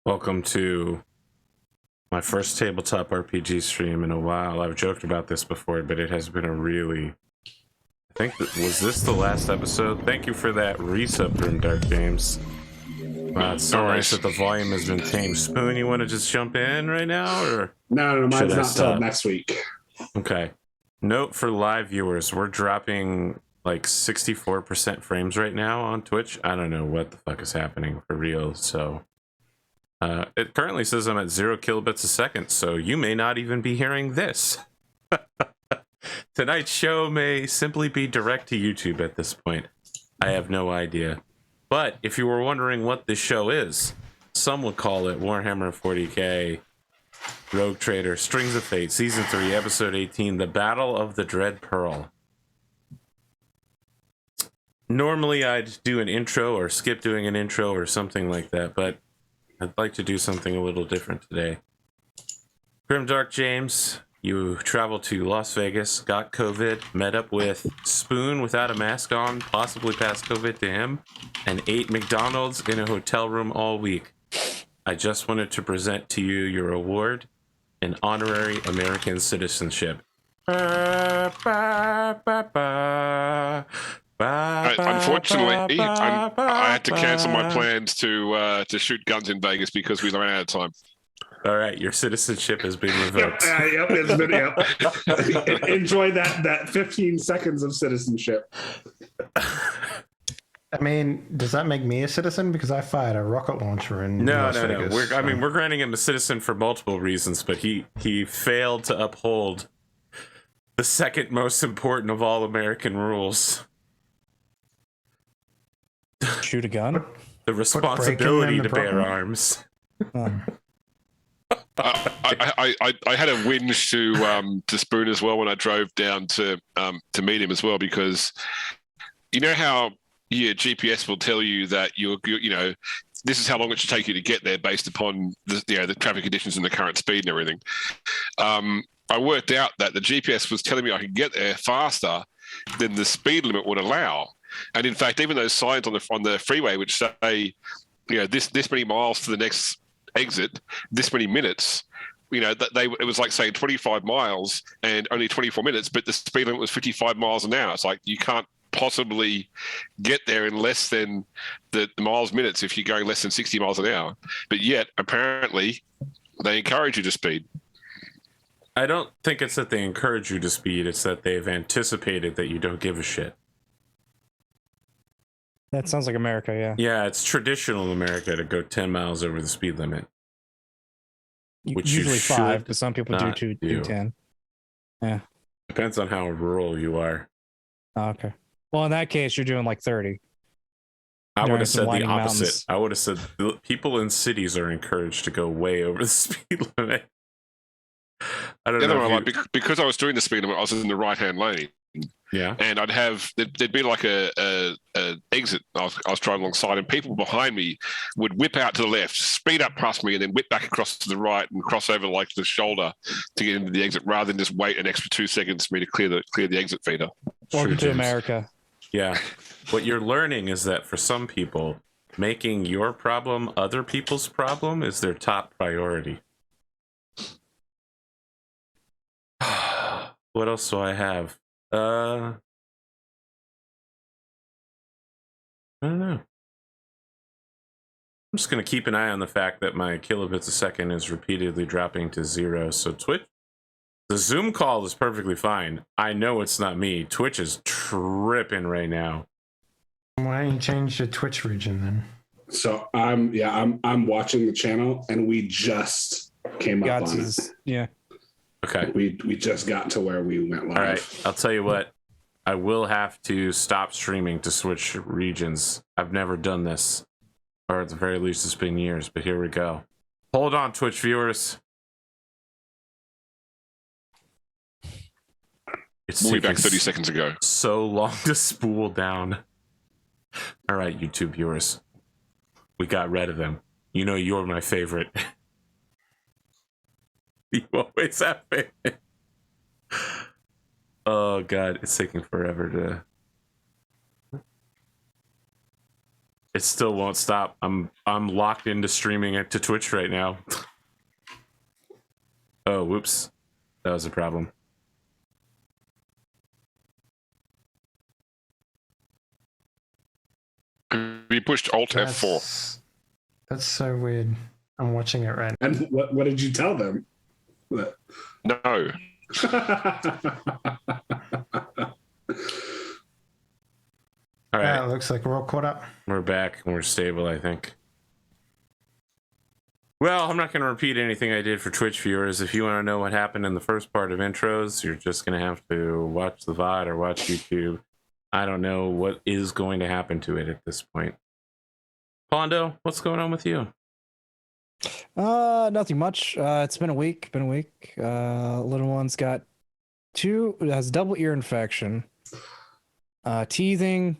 Welcome to my first tabletop RPG stream in a while. I've joked about this before, but it has been a really... I think, was this the last episode? Thank you for that resub from Dark James. Wow, it's so nice that the volume has been tamed. Spoon, you want to just jump in right now, or...? No, mine's not till next week. Okay. Note for live viewers, we're dropping like 64% frames right now on Twitch. I don't know what the fuck is happening for real, so... it currently says I'm at 0 kilobits a second, so you may not even be hearing this. Tonight's show may simply be direct to YouTube at this point. I have no idea. But if you were wondering what this show is, some would call it Warhammer 40K, Rogue Trader, Strings of Fate, Season 3, Episode 18, The Battle of the Dread Pearl. Normally I'd do an intro or skip doing an intro or something like that, but I'd like to do something a little different today. Grimdark James, you traveled to Las Vegas, got COVID, met up with Spoon without a mask on, possibly passed COVID to him, and ate McDonald's in a hotel room all week. I just wanted to present to you your award, an honorary American citizenship. Unfortunately, I had to cancel my plans to shoot guns in Vegas because we ran out of time. All right, your citizenship has been revoked. Yep, it's been, yep. Enjoy that 15 seconds of citizenship. I mean, does that make me a citizen? Because I fired a rocket launcher in Las Vegas. I mean, we're granting him a citizen for multiple reasons, but he failed to uphold the second most important of all American rules. Shoot a gun? The responsibility to bear arms. I had a whinge to Spoon as well when I drove down to meet him as well, because you know how your GPS will tell you that you know, this is how long it should take you to get there based upon the traffic conditions and the current speed and everything. I worked out that the GPS was telling me I could get there faster than the speed limit would allow. And in fact, even those signs on the freeway which say, you know, this many miles to the next exit, this many minutes, you know, it was like saying 25 miles and only 24 minutes, but the speed limit was 55 miles an hour. It's like you can't possibly get there in less than the miles minutes if you're going less than 60 miles an hour. But yet, apparently, they encourage you to speed. I don't think it's that they encourage you to speed, it's that they've anticipated that you don't give a shit. That sounds like America, yeah. Yeah, it's traditional in America to go 10 miles over the speed limit. Which usually 5, but some people do 10. Yeah. Depends on how rural you are. Oh, okay. Well, in that case, you're doing like 30. I would have said the opposite. Mountains. I would have said people in cities are encouraged to go way over the speed limit. I don't know. Like, because I was doing the speed limit, I was in the right-hand lane. Yeah. And there'd be like a exit I was driving alongside, and people behind me would whip out to the left, speed up past me, and then whip back across to the right and cross over like the shoulder to get into the exit, rather than just wait an extra 2 seconds for me to clear the exit feeder. Welcome to America. Yeah. What you're learning is that for some people, making your problem other people's problem is their top priority. What else do I have? I don't know. I'm just going to keep an eye on the fact that my kilobits a second is repeatedly dropping to 0. So Twitch, the Zoom call is perfectly fine. I know it's not me. Twitch is tripping right now. Why don't you change the Twitch region then? So I'm watching the channel, and we just came up on it. Yeah. Okay. We just got to where we went live. All right. I'll tell you what. I will have to stop streaming to switch regions. I've never done this. Or at the very least, it's been years. But here we go. Hold on, Twitch viewers. We'll be back 30 seconds ago. So long to spool down. All right, YouTube viewers. We got rid of them. You know you're my favorite. You always have been. Oh god, it's taking forever to... It still won't stop. I'm locked into streaming it to Twitch right now. Oh, whoops. That was a problem. We pushed Alt F4. That's so weird. I'm watching it right now. And what did you tell them? What? No. All right. Yeah, it looks like we're all caught up. We're back and we're stable, I think. Well, I'm not going to repeat anything I did for Twitch viewers. If you want to know what happened in the first part of intros, you're just going to have to watch the VOD or watch YouTube. I don't know what is going to happen to it at this point. Pondo, what's going on with you? Nothing much. It's been a week. Little one's got has double ear infection, teething,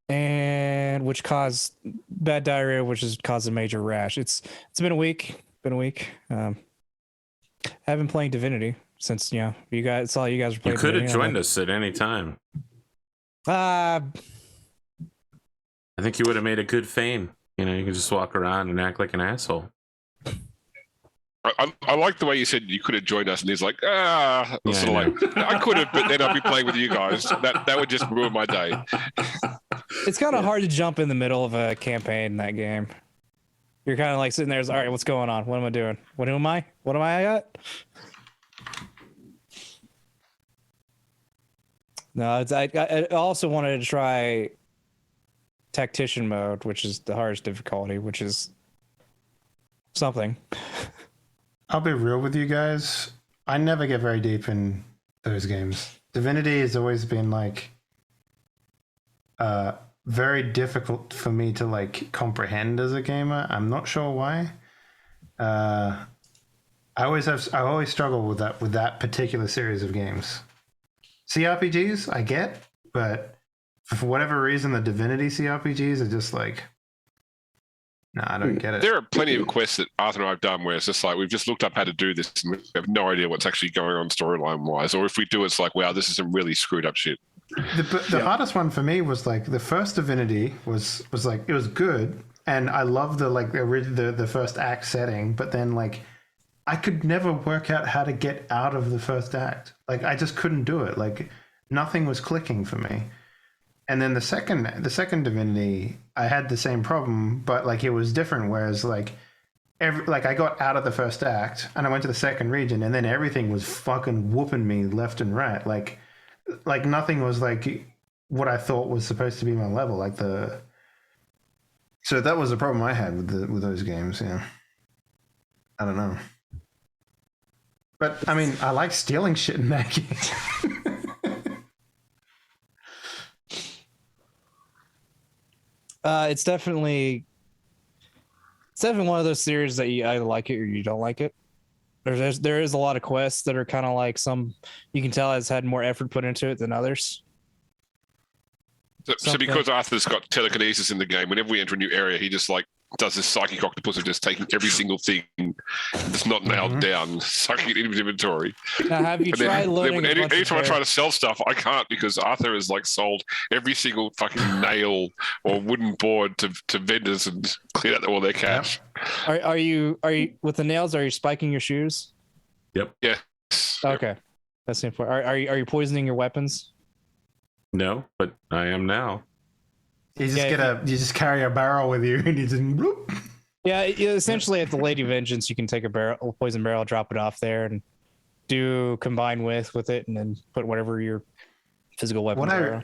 and which caused bad diarrhea, which has caused a major rash. It's been a week. I've been playing Divinity since you guys were playing. You could have Divinity. joined us at any time. Uh, I think you would have made a good Thane. You know, you can just walk around and act like an asshole. I like the way you said you could have joined us, and he's like, Yeah, sort of like, I could have, but then I'll be playing with you guys. That would just ruin my day. it's kind of hard to jump in the middle of a campaign in that game. You're kind of like sitting there, all right, what's going on? What am I doing? What am I at? No, I also wanted to try tactician mode, which is the hardest difficulty, which is something. I'll be real with you guys. I never get very deep in those games. Divinity has always been like very difficult for me to like comprehend as a gamer. I'm not sure why. I always struggle with that particular series of games. CRPGs I get, but for whatever reason the Divinity CRPGs are just like, no, I don't get it. There are plenty of quests that Arthur and I have done where it's just like, we've just looked up how to do this and we have no idea what's actually going on storyline wise. Or if we do, it's like, wow, this is some really screwed up shit. The hardest one for me was like the first Divinity was like, it was good. And I loved the first act setting, but then like, I could never work out how to get out of the first act. Like I just couldn't do it. Like nothing was clicking for me. And then the second Divinity, I had the same problem, but like it was different. Whereas like I got out of the first act and I went to the second region, and then everything was fucking whooping me left and right. Like nothing was like what I thought was supposed to be my level. So that was the problem I had with those games. Yeah, I don't know. But I mean, I like stealing shit in that game. It's definitely one of those series that you either like it or you don't like it. There is a lot of quests that are kind of like some you can tell has had more effort put into it than others. So because Arthur's got telekinesis in the game, whenever we enter a new area, he just like does this psychic octopus of just taking every single thing that's not nailed down, sucking it into inventory. Now, have you tried learning? Anytime I try to sell stuff, I can't because Arthur has like sold every single fucking nail or wooden board to vendors and cleared out all their cash. Are you with the nails? Are you spiking your shoes? Yep. Yes. Okay, that's important. Are you poisoning your weapons? No, but I am now. You just carry a barrel with you and you just bloop. Yeah, essentially at the Lady Vengeance, you can take a poison barrel, drop it off there, and do combine with it, and then put whatever your physical weapons are.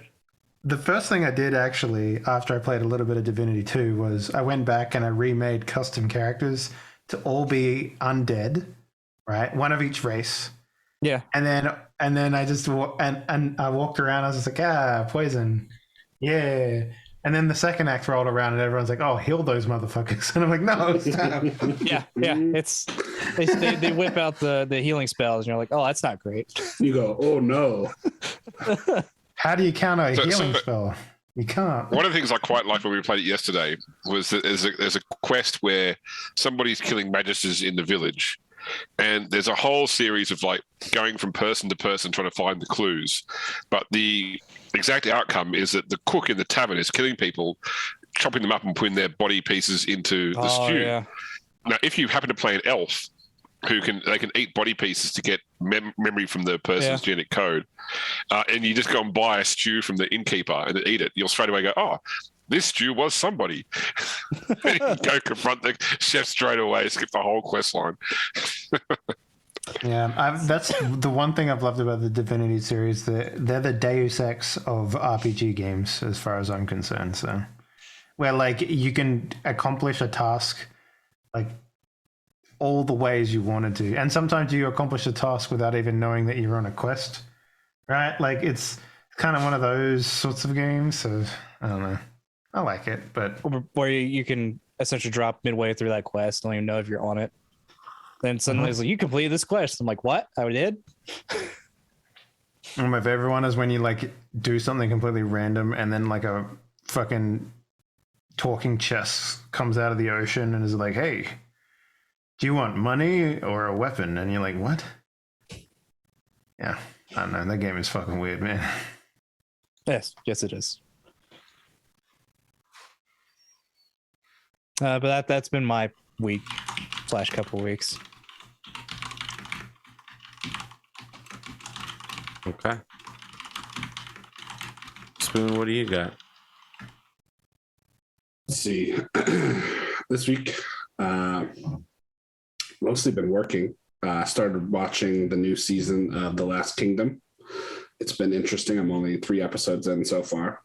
The first thing I did actually after I played a little bit of Divinity 2 was I went back and I remade custom characters to all be undead, right? One of each race. Yeah. And then I just and I walked around. I was just like, poison, yeah. And then the second act rolled around, and everyone's like, "Oh, heal those motherfuckers!" And I'm like, "No, stop." Yeah. It's they whip out the healing spells, and you're like, "Oh, that's not great." You go, "Oh no!" How do you counter a healing spell? You can't. One of the things I quite liked when we played it yesterday was that there's a quest where somebody's killing magisters in the village. And there's a whole series of like going from person to person trying to find the clues. But the exact outcome is that the cook in the tavern is killing people, chopping them up and putting their body pieces into the Oh, stew. yeah. Now, if you happen to play an elf who can eat body pieces to get memory from the person's genetic code, and you just go and buy a stew from the innkeeper and eat it, you'll straight away go, oh, this stew was somebody. And you can go confront the chef straight away, skip the whole quest line. Yeah, that's the one thing I've loved about the Divinity series. They're the Deus Ex of RPG games, as far as I'm concerned. So, where like you can accomplish a task, like all the ways you wanted to, and sometimes you accomplish a task without even knowing that you're on a quest, right? Like it's kind of one of those sorts of games. So I don't know, I like it, but Where you can essentially drop midway through that quest, don't even know if you're on it. Then suddenly it's like, you completed this quest. I'm like, what? I did? my favorite one is when you like do something completely random and then like a fucking talking chest comes out of the ocean and is like, hey, do you want money or a weapon? And you're like, what? Yeah, I don't know. That game is fucking weird, man. Yes, it is. But that's been my week / couple weeks. Okay. Spoon, what do you got? Let's see. This week, mostly been working. Started watching the new season of The Last Kingdom. It's been interesting. I'm only 3 episodes in so far.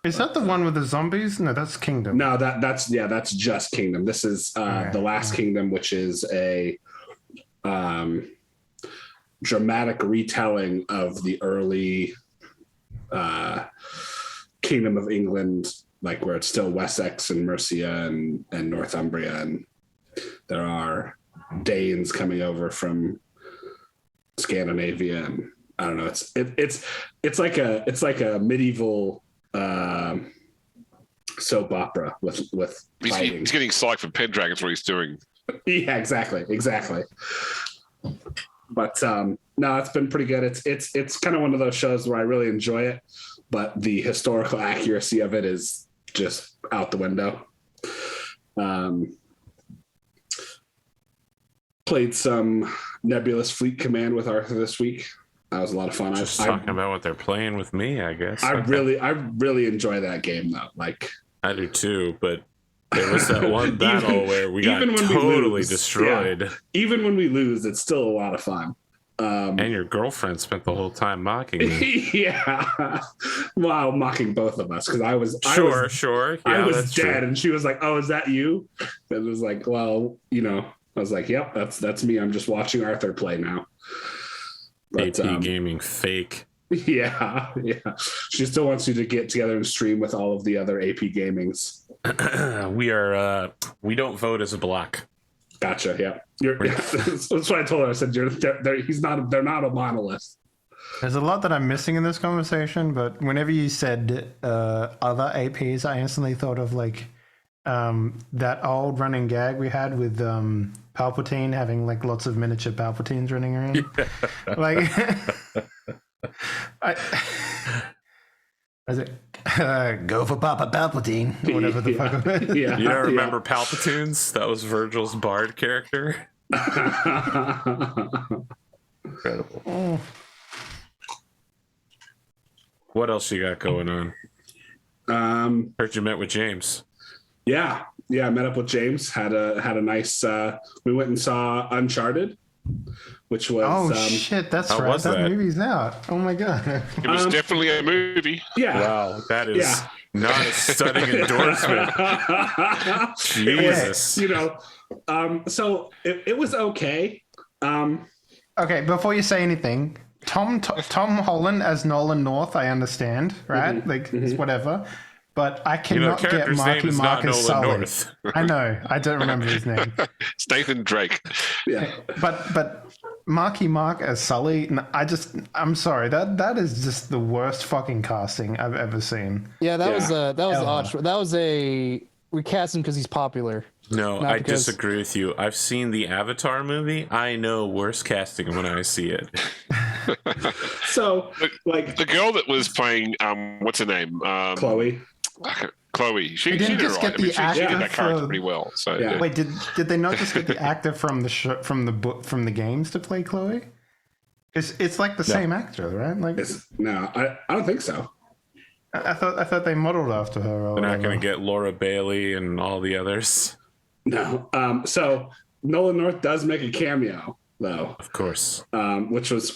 Is that the one with the zombies? No, that's Kingdom. No, that's just Kingdom. This is The Last Kingdom, which is a dramatic retelling of the early Kingdom of England, like where it's still Wessex and Mercia and Northumbria, and there are Danes coming over from Scandinavia, and I don't know. It's like a medieval soap opera with fighting. He's getting psyched for Pendragon's what he's doing. Yeah, exactly. But no, it's been pretty good. It's kind of one of those shows where I really enjoy it, but the historical accuracy of it is just out the window. Played some Nebulous Fleet Command with Arthur this week. That was a lot of fun. Just talking about what they're playing with me, I guess. I really enjoy that game though. Like I do too, but there was that one battle where we got totally destroyed. Yeah, even when we lose, it's still a lot of fun. And your girlfriend spent the whole time mocking me. Yeah, well, mocking both of us because I was sure. Yeah, I was dead, true. and she was like, "Oh, is that you?" And it was like, "Well, I was like, yep, that's me. I'm just watching Arthur play now." But, AP gaming fake. Yeah. She still wants you to get together and stream with all of the other AP gamings. We don't vote as a block. Gotcha. Yeah. That's what I told her. I said, they're not a monolith. There's a lot that I'm missing in this conversation, but whenever you said other APs, I instantly thought of like that old running gag we had with Palpatine having like lots of miniature Palpatines running around. Yeah. Like, go for Papa Palpatine, or whatever the fuck it was. Yeah. You don't remember Palpatines? That was Virgil's Bard character. Incredible. Oh. What else you got going on? Heard you met with James. Yeah, I met up with James. Had a nice. We went and saw Uncharted, which was. Oh shit! That's right. That movie's out. Oh my god. It was definitely a movie. Yeah. Wow, that is not a stunning endorsement. Jesus. So it was okay. Okay, before you say anything, Tom Holland as Nolan North, I understand, right? Mm-hmm. Like it's whatever. But I cannot get Marky Mark as Sully. North. I know. I don't remember his name. It's Nathan Drake. Yeah. But Marky Mark as Sully, I'm sorry. That is just the worst fucking casting I've ever seen. Yeah, that was odd. That was we cast him because he's popular. No, I disagree with you. I've seen the Avatar movie. I know worse casting when I see it. So, like the girl that was playing, what's her name? Chloe. Chloe. She They did didn't it just right. get the She did actor that character for- pretty well. So Yeah. yeah. Wait, did they not just get the actor from the from the games to play Chloe? It's like the same actor, right? Like No, I don't think so. I thought they modeled after her. Or They're not whatever. going to get Laura Bailey and all the others. No. So Nolan North does make a cameo though, Of course. which was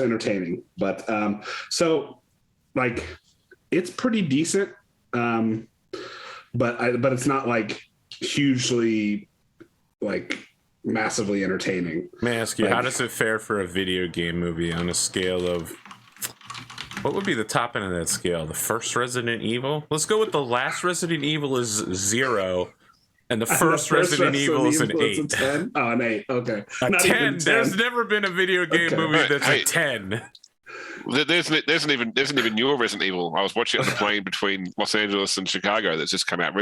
entertaining. But so like it's pretty decent, but it's not like hugely like massively entertaining. May I ask you, Like- how does it fare for a video game movie on a scale of... What would be the top end of that scale? The first Resident Evil? Let's go with the last Resident Evil is 0, and the first Resident Evil is an 8. a 10? Oh, an 8. Okay. A Not 10? even 10. There's never been a video game Okay. movie that's Hey. a 10. There's an even newer Resident Evil. I was watching it on the plane between Los Angeles and Chicago that's just come out.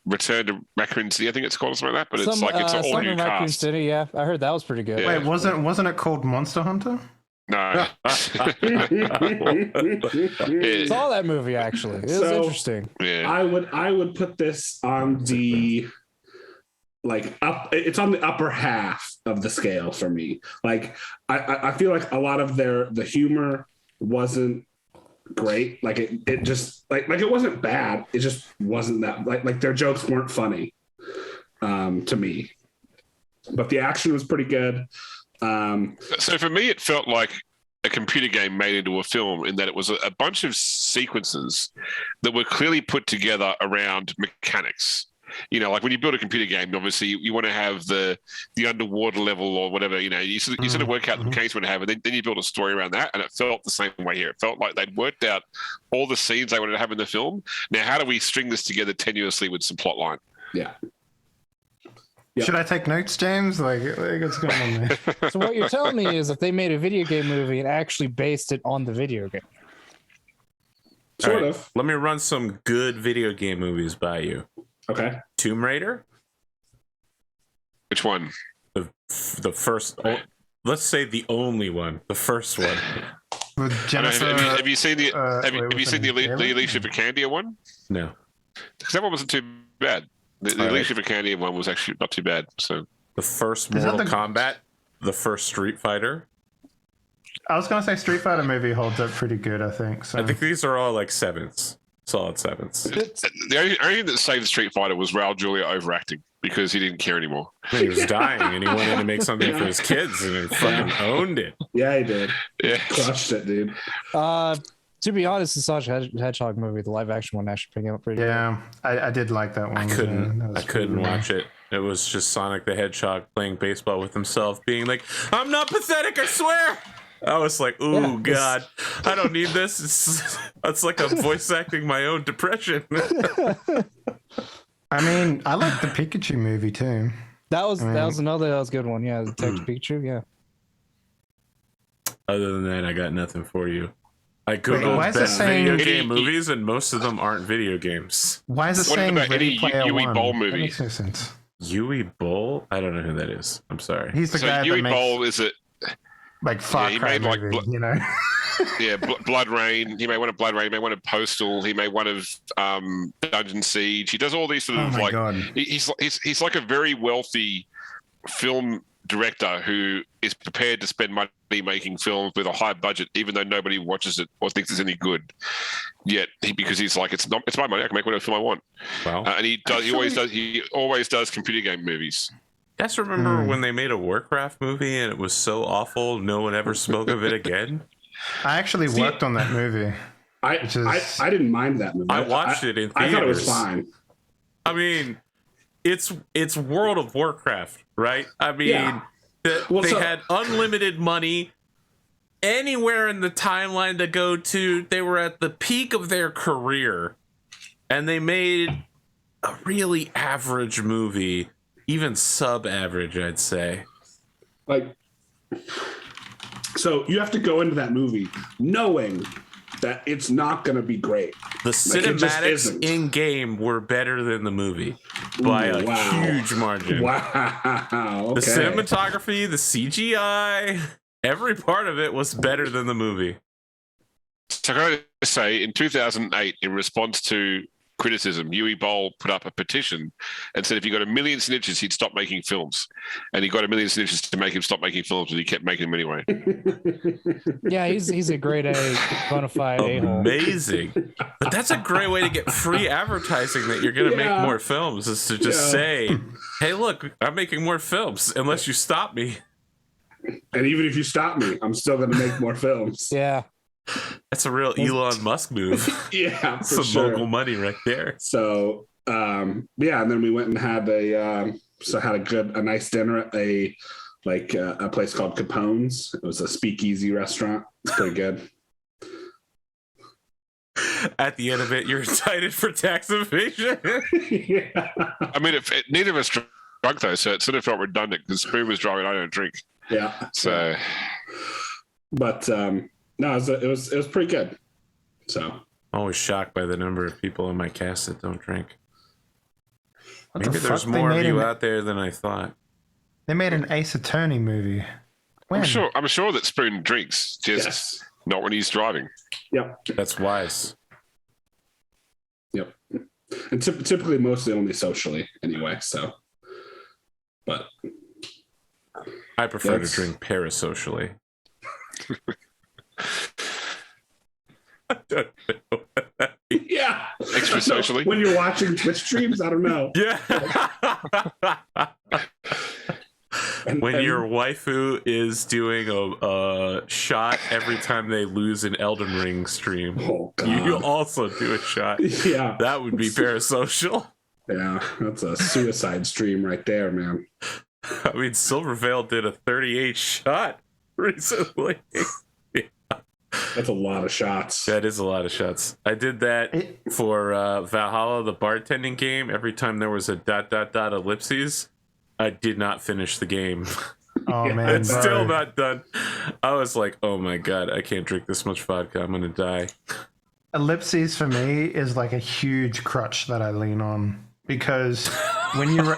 Return to Raccoon City, I think it's called, or something like that. But it's like it's an all some new in Raccoon cast. City. Yeah, I heard that was pretty good. Yeah. Wait, wasn't it called Monster Hunter? No. Saw that movie actually. It was So- interesting. Yeah. I would put this on the like up. It's on the upper half of the scale for me. Like I feel like a lot of the humor wasn't great. Like it just like it wasn't bad. It just wasn't that like their jokes weren't funny to me. But the action was pretty good. So for me, it felt like a computer game made into a film in that it was a bunch of sequences that were clearly put together around mechanics. You know, like when you build a computer game, obviously you want to have the underwater level or whatever, you know, you sort of work out the mechanics you want to have, and then you build a story around that, and it felt the same way here. It felt like they'd worked out all the scenes they wanted to have in the film. Now, how do we string this together tenuously with some plot line? Yeah. Yep. Should I take notes, James? Like what's going on there? So what you're telling me is that they made a video game movie and actually based it on the video game. Sort All right, of. Let me run some good video game movies by you. Okay. Tomb Raider? Which one? The first... let's say the only one. The first one. With I mean, Jennifer. have you seen the have wait, you what's seen her the name? Alicia Vikander one? No. Because that one wasn't too bad. The All right. Alicia Vikander one was actually not too bad. So The first Is that Mortal the- Kombat. The first Street Fighter. I was gonna say Street Fighter movie holds up pretty good. I think. So. I think these are all like 7s. Solid 7s. the only thing that saved Street Fighter was Raul Julia overacting because he didn't care anymore. He was dying and he wanted to make something for his kids and he fucking owned it. Yeah, he did. Yeah. Crushed it, dude. To be honest, the Sonic Hedgehog movie, the live action one, actually picking up pretty good. Yeah, I did like that one. I couldn't. Yeah, that I was couldn't pretty watch it. It was just Sonic the Hedgehog playing baseball with himself, being like, "I'm not pathetic, I swear." I was like, "Ooh, Yeah, God, I don't need this." It's like I'm voice acting my own depression. I mean, I like the Pikachu movie too. That was another good one. Yeah, Detective Pikachu. Yeah. Other than that, I got nothing for you. I why googled is it best saying- video game movies, and most of them aren't video games. Why is it What saying about Ready any Player Yui One? Bowl That movie? makes no sense. Yui Bowl? I don't know who that is. I'm sorry. He's the So guy Yui that makes Bowl is it? like Far he Cry made, like, movies, you know? Yeah, Blood Rain. He made one of Blood Rain. He made one of Postal. He made one of Dungeon Siege. He does all these sort Oh of my like god! he's like a very wealthy film director who is prepared to spend money making films with a high budget, even though nobody watches it or thinks it's any good. Yet, because he's like, it's my money. I can make whatever film I want. Wow. And he always does computer game movies. You guys remember when they made a Warcraft movie and it was so awful, no one ever spoke of it again? I actually worked on that movie. I didn't mind that movie. I watched it in I thought it was theaters. fine. I mean, it's World of Warcraft, right? I mean, Yeah. they had unlimited money anywhere in the timeline to go to. They were at the peak of their career, and they made a really average movie, even sub-average, I'd say. Like, so you have to go into that movie knowing that it's not going to be great. The it just cinematics isn't. in game were better than the movie by Ooh, a wow. huge margin. Wow. Okay. The cinematography, the CGI, every part of it was better than the movie. So can I say in 2008, in response to criticism, Uwe Boll put up a petition and said if he got 1 million signatures, he'd stop making films. And he got 1 million signatures to make him stop making films, but he kept making them anyway. Yeah, he's a grade A bona fide a-hole. Amazing. But that's a great way to get free advertising that you're going to make more films, is to just say, hey, look, I'm making more films unless you stop me. And even if you stop me, I'm still going to make more films. Yeah. That's a real Elon Musk move. Yeah, for Some sure. mogul money right there. So, and then we went and had a nice dinner at a place called Capone's. It was a speakeasy restaurant. It's pretty good. At the end of it, you're indicted for tax evasion. Yeah. I mean, neither of us drunk though, so it sort of felt redundant because Spoon was driving. I don't drink. Yeah. So, but no, it was pretty good. So I'm always shocked by the number of people in my cast that don't drink. What Maybe the there's fuck? They more of made you an- out there than I thought. They made an Ace Attorney movie. When? I'm sure that Spoon drinks, just yes. not when he's driving. Yep. That's wise. Yep. And typically, mostly only socially, anyway. So, but I prefer That's- to drink parasocially. I don't know what that means. yeah, Extra socially. when you're watching Twitch streams, I don't know. Yeah. When And- your waifu is doing a shot every time they lose an Elden Ring stream, Oh God. you also do a shot. Yeah. That would be parasocial. Yeah, that's a suicide stream right there, man. I mean, Silverveil did a 38 shot recently. That's a lot of shots. That is a lot of shots. I did that for Valhalla, the bartending game. Every time there was a ... ellipses, I did not finish the game. Oh man, It's bro. still not done. I was like, oh my God, I can't drink this much vodka. I'm going to die. Ellipses for me is like a huge crutch that I lean on, because when you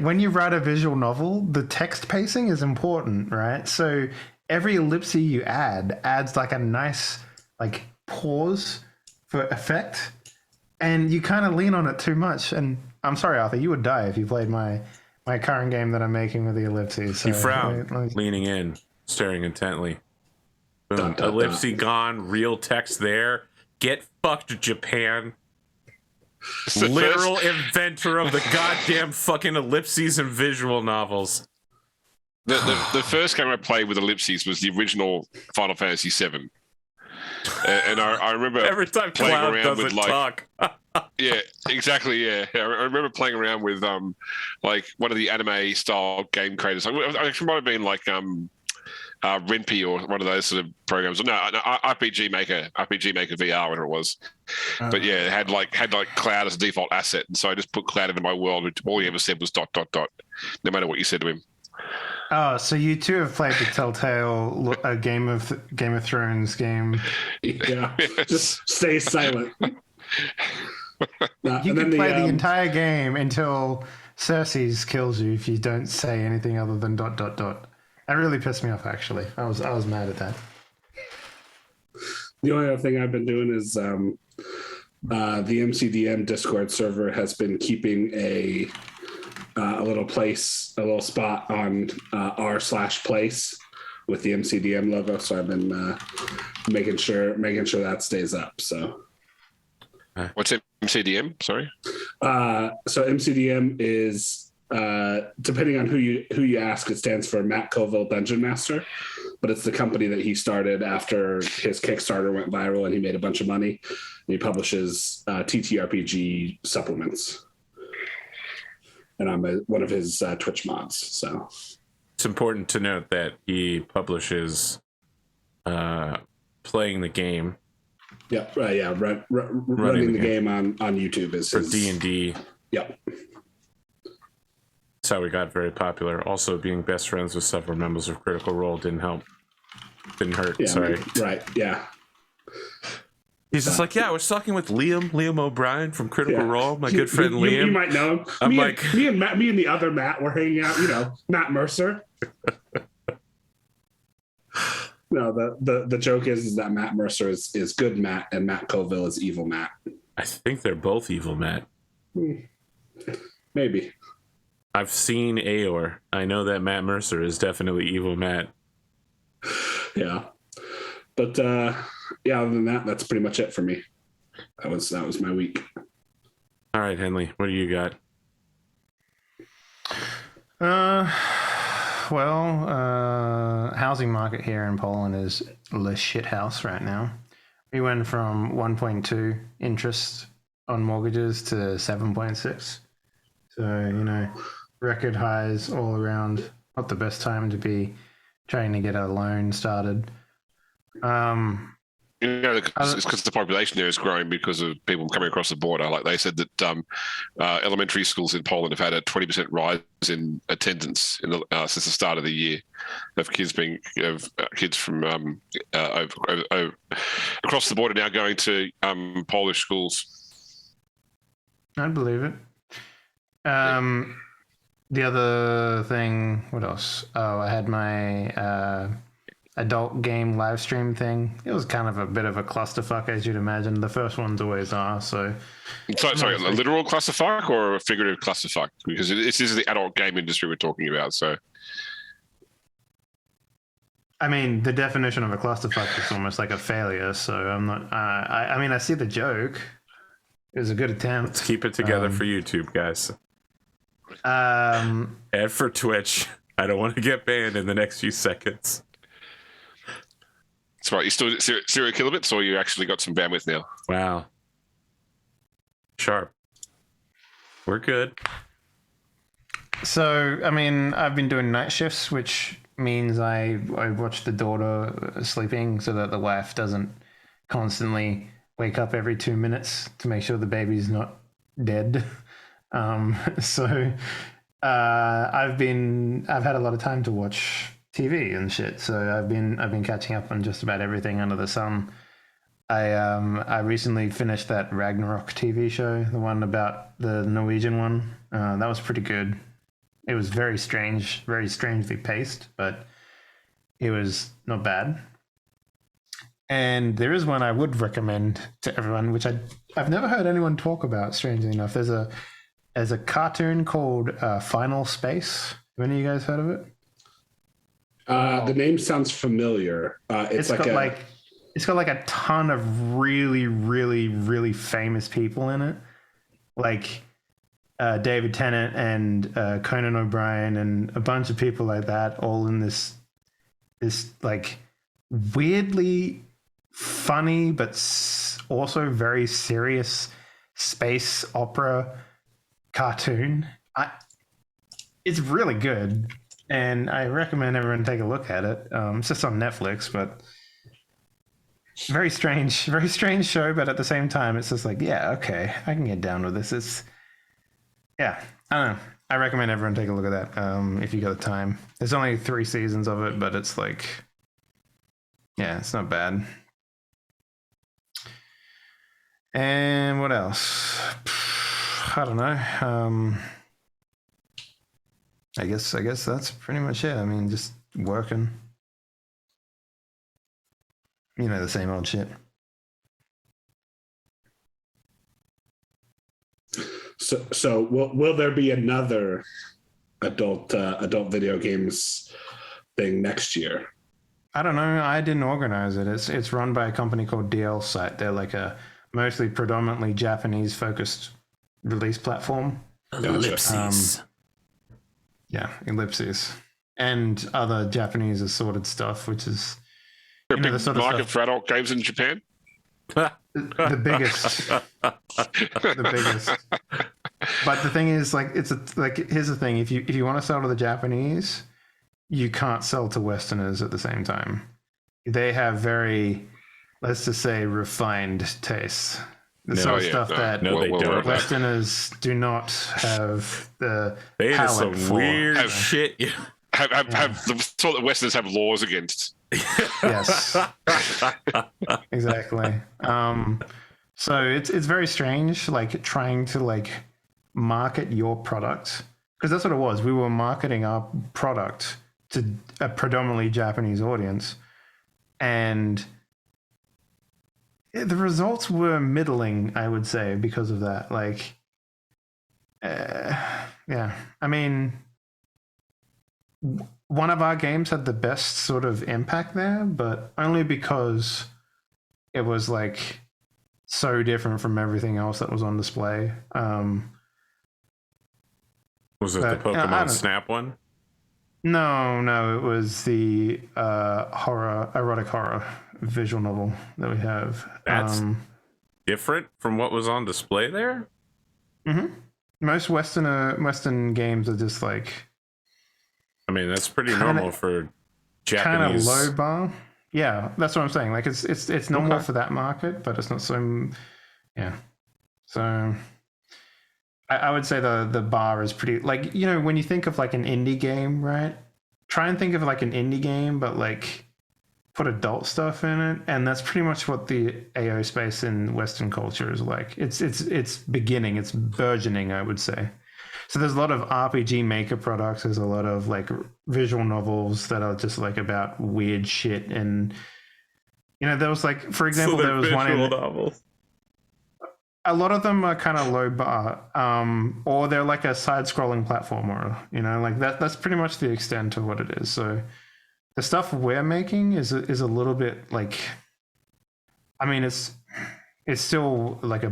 when you write a visual novel, the text pacing is important, right? So every ellipse you adds like a nice like pause for effect, and you kind of lean on it too much. And I'm sorry, Arthur, you would die if you played my current game that I'm making with the ellipses. So, He frowned, like- leaning in, staring intently. Boom. Dun, dun, Ellipse dun. gone, real text there. Get fucked, Japan. It's the Literal first- inventor of the goddamn fucking ellipses and visual novels. The first game I played with ellipses was the original Final Fantasy VII. And I remember Every time playing Cloud around doesn't with, like, talk. yeah, exactly. Yeah, I remember playing around with like one of the anime style game creators. I actually might have been like Renpy or one of those sort of programs. No, RPG Maker VR, whatever it was. But yeah, it had like Cloud as a default asset, and so I just put Cloud into my world. And all he ever said was ... no matter what you said to him. Oh, so you too have played the Telltale Game of Thrones game. Yeah. Just stay silent. You can play the entire game until Cersei kills you if you don't say anything other than ... That really pissed me off, actually. I was mad at that. The only other thing I've been doing is the MCDM Discord server has been keeping a little spot on r/place with the MCDM logo. So I've been making sure that stays up. So What's MCDM? Sorry. so MCDM is depending on who you ask, it stands for Matt Colville Dungeon Master, but it's the company that he started after his Kickstarter went viral and he made a bunch of money. And he publishes TTRPG supplements, and I'm one of his Twitch mods. So It's important to note that he publishes playing the game running the game on YouTube is for his D&D. Yep. That's how we got very popular. Also, being best friends with several members of Critical Role didn't help. Didn't hurt. Yeah. Sorry. Right. Yeah. He's just like, yeah, I was talking with Liam O'Brien from Critical Role, my good friend you, Liam. You might know him. I'm me like- and the other Matt were hanging out. Matt Mercer. No, the joke is that Matt Mercer is good Matt and Matt Colville is evil Matt. I think they're both evil, Matt. Maybe. I've seen Aor. I know that Matt Mercer is definitely evil Matt. Yeah. But yeah, other than that, that's pretty much it for me. That was my week. All right, Henley, what do you got? Housing market here in Poland is the shit house right now. We went from 1.2 interest on mortgages to 7.6. So, record highs all around. Not the best time to be trying to get a loan started. It's because the population there is growing because of people coming across the border. Like they said that elementary schools in Poland have had a 20% rise in attendance since the start of the year of kids from over across the border now going to Polish schools. I'd believe it. The other thing, what else? Oh, I had my adult game live stream thing. It was kind of a bit of a clusterfuck, as you'd imagine. The first ones always are. Sorry, a literal clusterfuck or a figurative clusterfuck? Because this is the adult game industry we're talking about. So, I mean, the definition of a clusterfuck is almost like a failure. So I'm not. I mean, I see the joke. It was a good attempt. Let's keep it together for YouTube, guys. And for Twitch. I don't want to get banned in the next few seconds. That's right. You still serial kilobits, or you actually got some bandwidth now? Wow. Sharp. We're good. So, I mean, I've been doing night shifts, which means I watch the daughter sleeping so that the wife doesn't constantly wake up every 2 minutes to make sure the baby's not dead. So I've had a lot of time to watch TV and shit. So I've been catching up on just about everything under the sun. I recently finished that Ragnarok TV show, the one about the Norwegian one. That was pretty good. It was very strange, very strangely paced, but it was not bad. And there is one I would recommend to everyone, which I've never heard anyone talk about, strangely enough. There's a cartoon called Final Space. Have any of you guys heard of it? The name sounds familiar. It's got like a ton of really, really, really famous people in it, like David Tennant and Conan O'Brien and a bunch of people like that, all in this like weirdly funny but also very serious space opera cartoon. It's really good, and I recommend everyone take a look at it. It's just on Netflix, but very strange show. But at the same time, it's just like, yeah, okay, I can get down with this. I don't know. I recommend everyone take a look at that if you got the time. There's only 3 seasons of it, but it's like, yeah, it's not bad. And what else? I don't know. I guess that's pretty much it. I mean, just working. The same old shit. So will there be another adult video games thing next year? I don't know. I didn't organize it. It's run by a company called DL Site. They're like a mostly predominantly Japanese focused release platform. Ellipses. Ellipses. And other Japanese assorted stuff, which is a big the sort of market stuff, for adult games in Japan. the biggest. The biggest. But the thing is, like, here's the thing: if you want to sell to the Japanese, you can't sell to Westerners at the same time. They have very, let's just say, refined tastes. The sort of stuff that Westerners do not have the They palate some for. weird shit. Have the sort that Westerners have laws against. Yes. Exactly. So it's very strange, like trying to like market your product, because that's what it was. We were marketing our product to a predominantly Japanese audience, and the results were middling, I would say, because of that. Like, yeah, I mean, one of our games had the best sort of impact there, but only because it was like so different from everything else that was on display. Was it the Pokemon Snap one? No, it was the erotic horror visual novel that we have. That's different from what was on display there? Mm-hmm. Most Western games are just like... I mean, that's pretty normal for Kind Japanese. of low bar. Yeah, that's what I'm saying. Like, it's normal for that market, but it's not so... Yeah. So... I would say the bar is pretty, like, you know, when you think of like an indie game, right? Try and think of like an indie game, but like put adult stuff in it, and that's pretty much what the AO space in Western culture is like. It's beginning, it's burgeoning, I would say. So there's a lot of RPG Maker products. There's a lot of like visual novels that are just like about weird shit, and you know, there was like, for example, there was one in novels. A lot of them are kind of low bar, or they're like a side-scrolling platformer. You know, like that's pretty much the extent of what it is. So the stuff we're making is a little bit like, I mean, it's still like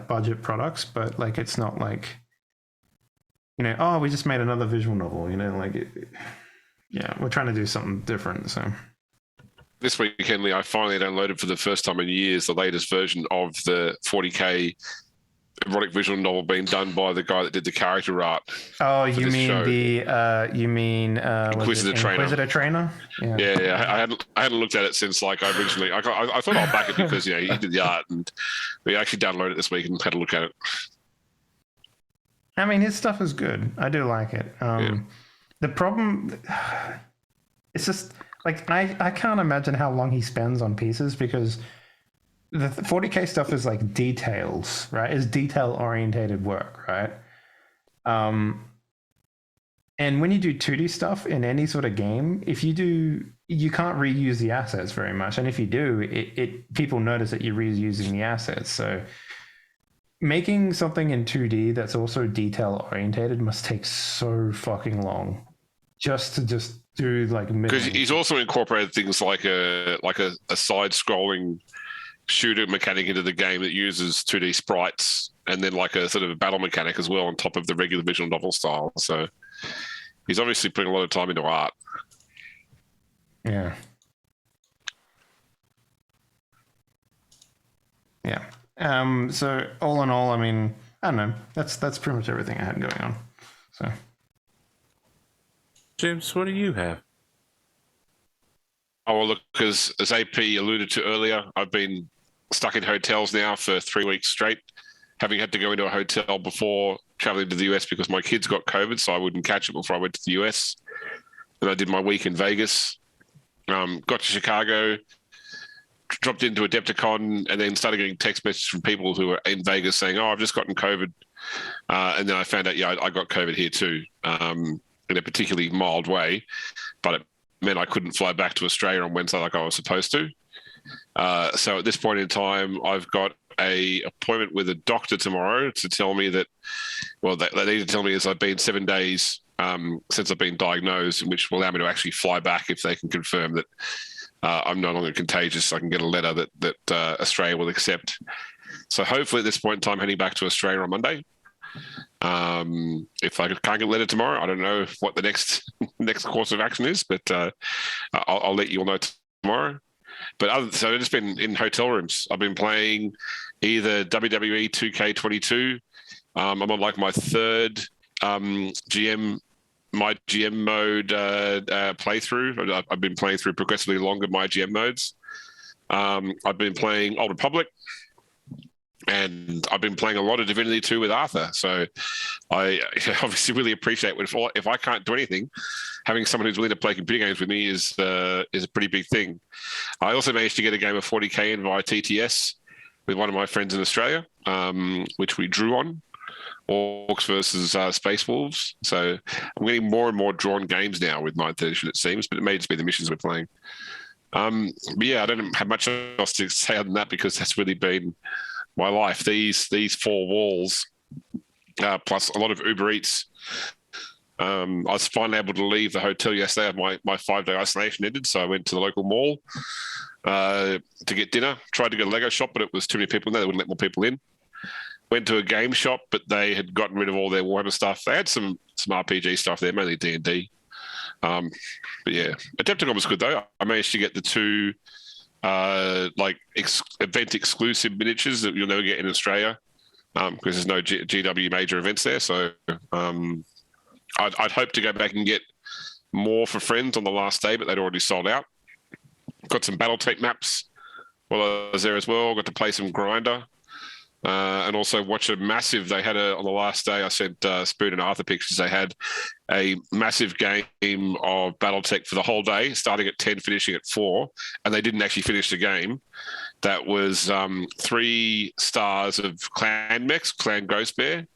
budget products, but like it's not like, you know, oh, we just made another visual novel. You know, like yeah, we're trying to do something different. So. This weekend, I finally downloaded for the first time in years the latest version of the 40K erotic visual novel being done by the guy that did the character art. Oh, you mean Inquisitor Trainer? Inquisitor Trainer? Yeah. I hadn't looked at it since like I originally. I thought I'll back it because he did the art, and we actually downloaded it this week and had a look at it. I mean, his stuff is good. I do like it. The problem, it's just. Like, I can't imagine how long he spends on pieces, because the 40K stuff is like details, right? It's detail-orientated work, right? And when you do 2D stuff in any sort of game, you can't reuse the assets very much. And if you do, people notice that you're reusing the assets. So making something in 2D that's also detail-orientated must take so fucking long just to do like, because he's also incorporated things like a side-scrolling shooter mechanic into the game that uses 2D sprites, and then like a sort of a battle mechanic as well on top of the regular visual novel style. So he's obviously putting a lot of time into art. Yeah. So all in all, I mean, I don't know. That's pretty much everything I had going on. So. James, what do you have? Oh, well, look, as AP alluded to earlier, I've been stuck in hotels now for 3 weeks straight, having had to go into a hotel before traveling to the US because my kids got COVID, so I wouldn't catch it before I went to the US. Then I did my week in Vegas, got to Chicago, dropped into Adepticon, and then started getting text messages from people who were in Vegas saying, oh, I've just gotten COVID. And then I found out, I got COVID here too. In a particularly mild way, but it meant I couldn't fly back to Australia on Wednesday like I was supposed to. So at this point in time, I've got a appointment with a doctor tomorrow to tell me that, well, they need to tell me as I've been 7 days since I've been diagnosed, which will allow me to actually fly back if they can confirm that I'm no longer contagious. I can get a letter that Australia will accept. So hopefully at this point in time, heading back to Australia on Monday. If I can't get a letter tomorrow, I don't know what the next course of action is, but I'll let you all know tomorrow. But so I've just been in hotel rooms. I've been playing either WWE 2K22. I'm on like my third GM mode playthrough. I've been playing through progressively longer my GM modes. I've been playing Old Republic. And I've been playing a lot of Divinity 2 with Arthur. So I obviously really appreciate if I can't do anything, having someone who's willing to play computer games with me is a pretty big thing. I also managed to get a game of 40K in via TTS with one of my friends in Australia, which we drew on. Orcs versus Space Wolves. So I'm getting more and more drawn games now with 9th edition, it seems, but it may just be the missions we're playing. But yeah, I don't have much else to say other than that because that's really been my life. These 4 walls, plus a lot of Uber Eats. I was finally able to leave the hotel yesterday. My 5-day isolation ended, so I went to the local mall to get dinner. Tried to go to a Lego shop, but it was too many people in there. They wouldn't let more people in. Went to a game shop, but they had gotten rid of all their Warhammer stuff. They had some RPG stuff there, mainly D&D. But yeah, Adepticon was good though. I managed to get the 2 event exclusive miniatures that you'll never get in Australia because there's no GW major events there. So I'd hope to go back and get more for friends on the last day, but they'd already sold out. Got some BattleTech maps while I was there as well. Got to play some Grinder. And also watch a massive, they had on the last day, I sent Spoon and Arthur pictures, they had a massive game of BattleTech for the whole day, starting at 10, finishing at 4, and they didn't actually finish the game. That was 3 stars of Clan Mechs, Clan Ghost Bear,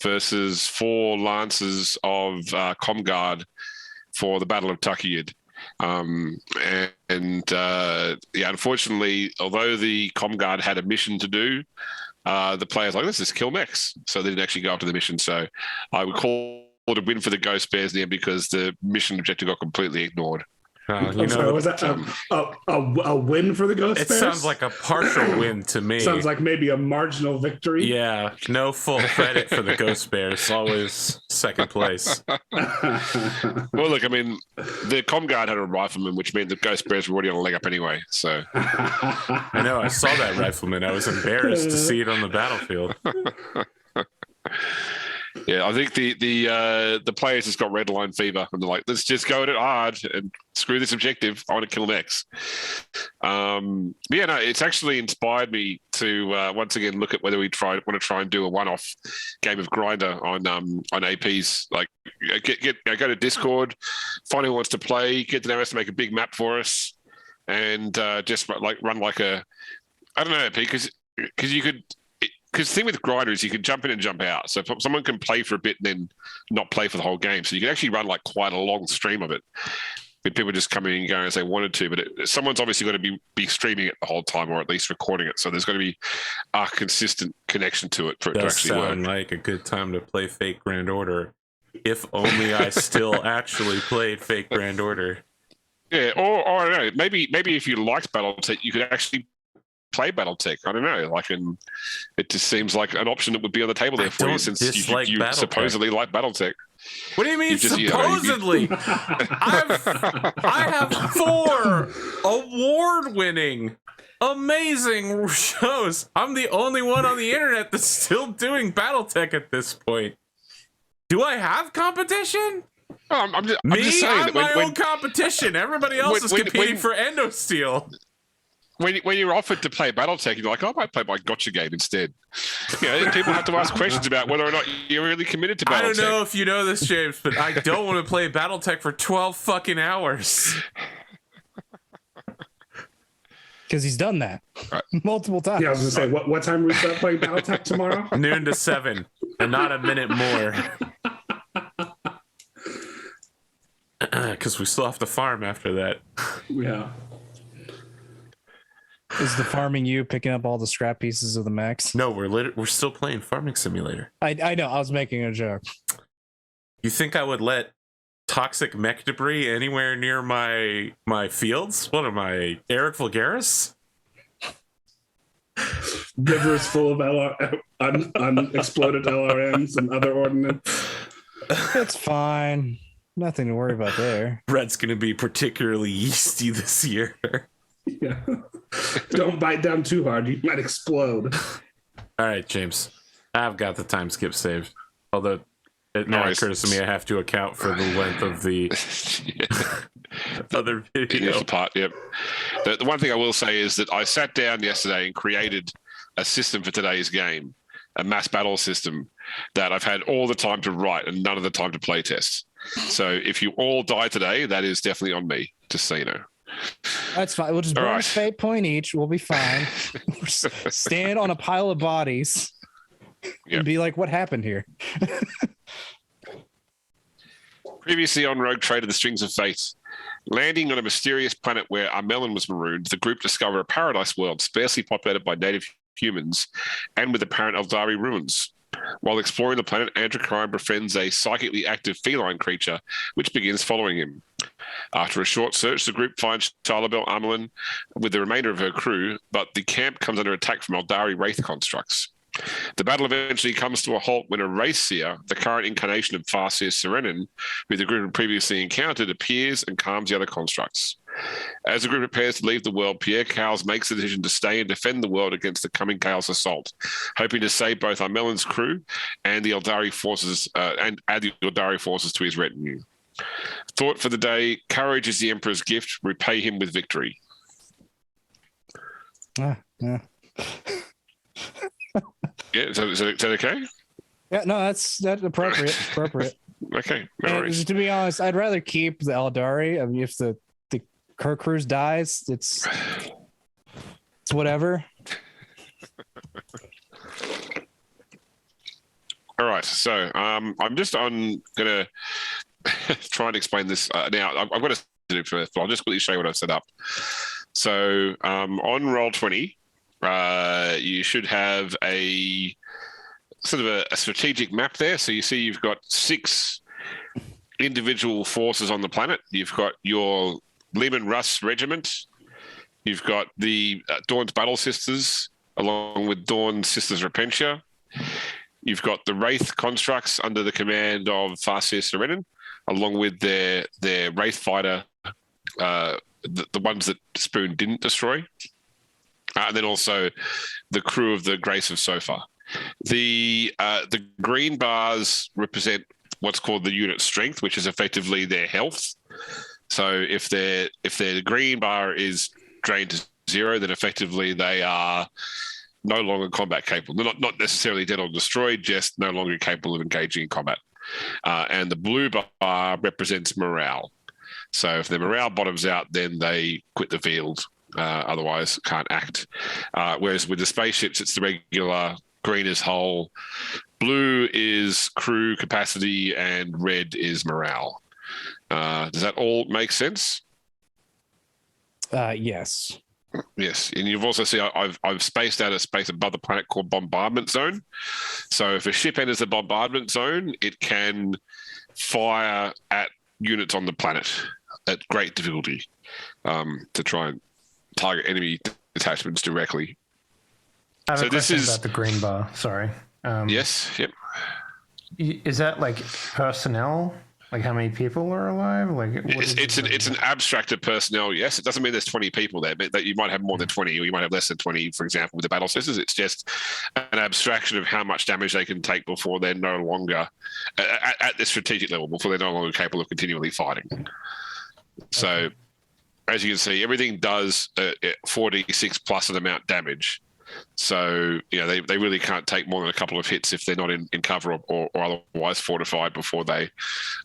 versus 4 Lances of Comguard for the Battle of Tuckeyid. Unfortunately, although the Comguard had a mission to do, the players like, let's just kill mechs. So they didn't actually go after the mission. So I would call it a win for the Ghost Bears there because the mission objective got completely ignored. Was that a win for the Ghost Bears? It sounds like a partial win to me. Sounds like maybe a marginal victory. Yeah, no full credit for the Ghost Bears. Always second place. Well, look, I mean, the Comguard had a rifleman, which meant the Ghost Bears were already on a leg up anyway. So I know, I saw that rifleman. I was embarrassed to see it on the battlefield. Yeah, I think the players just got red line fever and they're like, let's just go at it hard and screw this objective. I want to kill mechs. It's actually inspired me to once again look at whether we want to try and do a one-off game of Grinder on APs. Like, go to Discord, find who wants to play, get the NOS to make a big map for us, and just run like a, I don't know, because you could. Because the thing with Grinder is you can jump in and jump out. So someone can play for a bit and then not play for the whole game. So you can actually run like quite a long stream of it with people just coming and going as they wanted to. But someone's obviously going to be streaming it the whole time or at least recording it. So there's going to be a consistent connection to it for it to actually work. Sound like a good time to play Fake Grand Order. If only I still actually played Fake Grand Order. Yeah, or I don't know. Maybe if you liked BattleTech, you could actually play BattleTech. I don't know. It just seems like an option that would be on the table there for you since you supposedly like BattleTech. What do you mean supposedly? I have 4 award-winning, amazing shows. I'm the only one on the internet that's still doing BattleTech at this point. Do I have competition? I'm just saying I'm my own competition. Everybody else is competing for Endosteel. When you're offered to play BattleTech, you're like, I might play my gotcha game instead. People have to ask questions about whether or not you're really committed to BattleTech. I don't know if you know this, James, but I don't want to play BattleTech for 12 fucking hours. Because he's done that multiple times. Yeah, I was going to say, what time we start playing BattleTech tomorrow? Noon to 7, and not a minute more. Because we still have to farm after that. Yeah. Is the farming you picking up all the scrap pieces of the mechs? No, we're still playing Farming Simulator. I know. I was making a joke. You think I would let toxic mech debris anywhere near my fields? What am I, Eric Vulgaris? Rivers full of unexploded LRMs and other ordnance. It's fine. Nothing to worry about there. Red's going to be particularly yeasty this year. Yeah. Don't bite down too hard. You might explode. All right, James. I've got the time skip saved. Although it now occurs to me I have to account for the length of the other video. Initial part, yep. The one thing I will say is that I sat down yesterday and created a system for today's game, a mass battle system that I've had all the time to write and none of the time to play test. So if you all die today, that is definitely on me, just so you know. That's fine. We'll just bonus fate point each. We'll be fine. Stand on a pile of bodies and be like, what happened here? Previously on Rogue Trader, the Strings of Fate. Landing on a mysterious planet where Armelin was marooned, the group discover a paradise world sparsely populated by native humans and with apparent Eldari ruins. While exploring the planet, Androchiron befriends a psychically active feline creature, which begins following him. After a short search, the group finds Charlabel Armelin with the remainder of her crew, but the camp comes under attack from Eldari wraith constructs. The battle eventually comes to a halt when a wraith seer, the current incarnation of Farseer Serenin, who the group had previously encountered, appears and calms the other constructs. As the group prepares to leave the world, Pierre Cowles makes the decision to stay and defend the world against the coming Chaos assault, hoping to save both Armelin's crew and the Eldari forces, and add the Eldari forces to his retinue. Thought for the day: courage is the Emperor's gift. Repay him with victory. Yeah. Yeah, is that okay? Yeah, no, that's appropriate. Appropriate. Okay, no worries. To be honest, I'd rather keep the Eldari. I mean, if the Kurkruz dies, it's whatever. All right, so I'm gonna try and explain this now. I've got to do it first, but I'll just quickly show you what I've set up. So on Roll20, you should have a sort of a strategic map there. So you see you've got 6 individual forces on the planet. You've got your Leman Russ regiment. You've got the Dawn's Battle Sisters, along with Dawn's Sisters Repentia. You've got the Wraith constructs under the command of Farseer Serenin, along with their Wraith fighter, the ones that Spoon didn't destroy. And then also the crew of the Grace of Sofa. The green bars represent what's called the unit strength, which is effectively their health. So if their green bar is drained to 0, then effectively they are no longer combat capable. They're not necessarily dead or destroyed, just no longer capable of engaging in combat. And the blue bar represents morale. So if their morale bottoms out, then they quit the field. Otherwise can't act. Whereas with the spaceships, it's the regular. Green is hull, blue is crew capacity, and red is morale. Does that all make sense? Yes. Yes, and you've also seen I've spaced out a space above the planet called Bombardment Zone. So if a ship enters the Bombardment Zone, it can fire at units on the planet at great difficulty to try and target enemy detachments directly. I have So a this question is- about the green bar. Sorry. Yes, yep. Is that like personnel? Like how many people are alive? Like It's an abstracted personnel. Yes, it doesn't mean there's 20 people there, but that you might have more than 20, or you might have less than 20. For example, with the battle sisters, it's just an abstraction of how much damage they can take before they're no longer at the strategic level, before they're no longer capable of continually fighting. So, as you can see, everything does 4d6 plus an amount damage. So, they really can't take more than a couple of hits if they're not in cover or otherwise fortified before they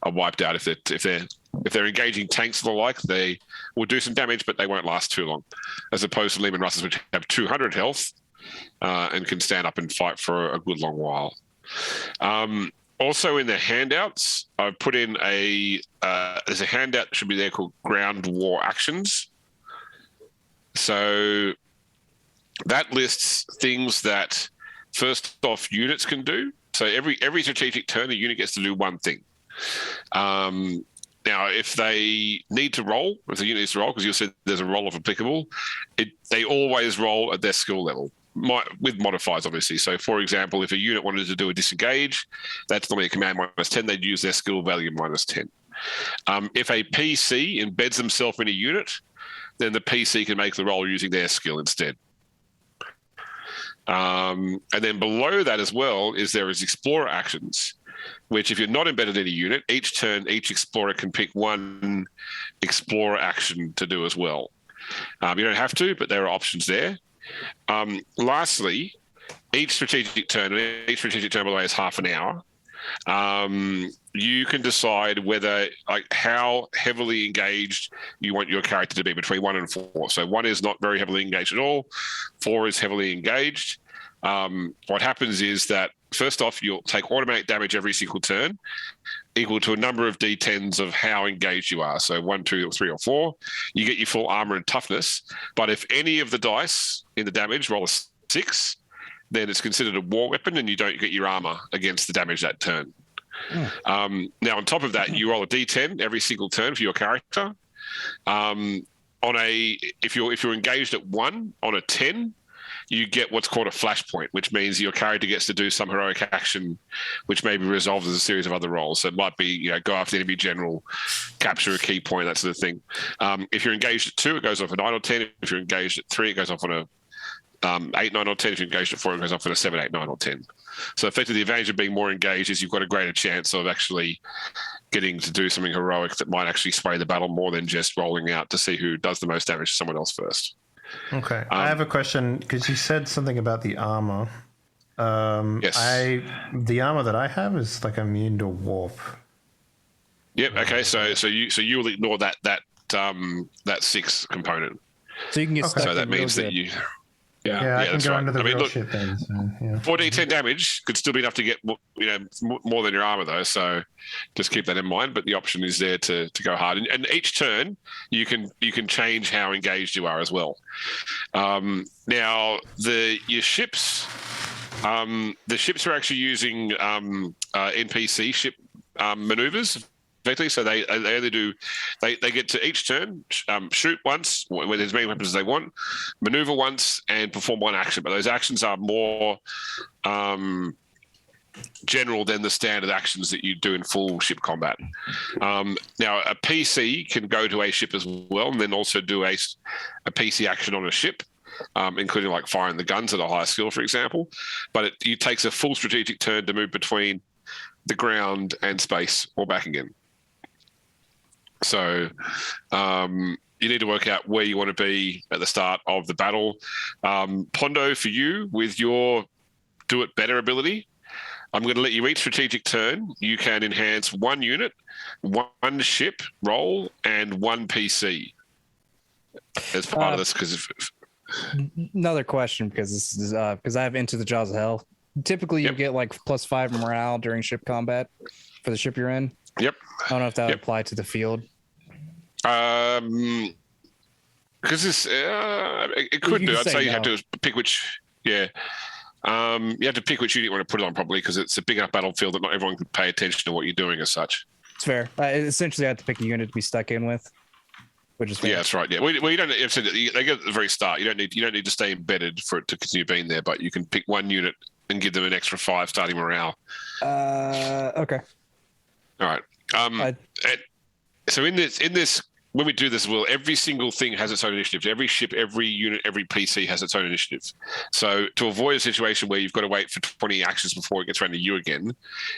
are wiped out. If they're engaging tanks and the like, they will do some damage, but they won't last too long. As opposed to Leman Russes, which have 200 health and can stand up and fight for a good long while. Also in the handouts, I've put in there's a handout that should be there called Ground War Actions. So that lists things that, first off, units can do. So every strategic turn, a unit gets to do one thing. Now, if they need to roll, if the unit needs to roll, because you said there's a roll off applicable, they always roll at their skill level, with modifiers, obviously. So, for example, if a unit wanted to do a disengage, that's normally a command -10. They'd use their skill value -10. If a PC embeds themselves in a unit, then the PC can make the roll using their skill instead. And then below that as well there is explorer actions, which if you're not embedded in a unit, each turn, each explorer can pick one explorer action to do as well. You don't have to, but there are options there. Lastly, each strategic turn, by the way, is half an hour. You can decide whether, how heavily engaged you want your character to be between 1 and 4. So 1 is not very heavily engaged at all. 4 is heavily engaged. What happens is that, first off, you'll take automatic damage every single turn. equal to a number of d10s of how engaged you are. So 1, 2, or 3, or 4, you get your full armor and toughness. But if any of the dice in the damage roll a 6, then it's considered a war weapon, and you don't get your armor against the damage that turn. Now, on top of that, you roll a d10 every single turn for your character. If you're engaged at 1 on a 10, you get what's called a flashpoint, which means your character gets to do some heroic action, which may be resolved as a series of other rolls. So it might be, go after the enemy general, capture a key point, that sort of thing. If you're engaged at 2, it goes off a 9 or 10. If you're engaged at 3, it goes off on a 8, 9, or 10. If you're engaged at 4, it goes off on a 7, 8, 9, or 10. So effectively, the advantage of being more engaged is you've got a greater chance of actually getting to do something heroic that might actually sway the battle more than just rolling out to see who does the most damage to someone else first. Okay, I have a question because you said something about the armor. Yes. The armor that I have is like immune to warp. Yep. Okay. So you will ignore that 6 component. So you can get stuck. So that means that you. Yeah, I can that's go right. into the real look, shit then. So, yeah. 4d10 damage could still be enough to get more than your armor though. So just keep that in mind. But the option is there to go hard. And each turn you can change how engaged you are as well. Now your ships, the ships are actually using NPC ship maneuvers. Effectively, so they either do they get to each turn shoot once with as many weapons as they want, maneuver once, and perform one action. But those actions are more general than the standard actions that you do in full ship combat. Now, a PC can go to a ship as well, and then also do a PC action on a ship. Including like firing the guns at a higher skill, for example. But it takes a full strategic turn to move between the ground and space or back again. So you need to work out where you want to be at the start of the battle. Pondo, for you, with your do it better ability, I'm going to let you each strategic turn. You can enhance 1 unit, 1 ship roll, and 1 PC as part of this. Because another question, because this is because I have Into the Jaws of Hell. Typically, you get like +5 morale during ship combat for the ship you're in. Yep. I don't know if that would apply to the field. Because this it could do. I'd say you have to pick which. Yeah. You have to pick which unit you want to put it on, probably, because it's a big enough battlefield that not everyone can pay attention to what you're doing as such. It's fair. Essentially, I have to pick a unit to be stuck in with, which is fair. Yeah, that's right. Yeah, well, you don't. They get at the very start. You don't need to stay embedded for it to continue being there, but you can pick 1 unit and give them an extra 5 starting morale. Okay. All right. So in this, when we do this, every single thing has its own initiative. Every ship, every unit, every PC has its own initiative. So to avoid a situation where you've got to wait for 20 actions before it gets around to you again,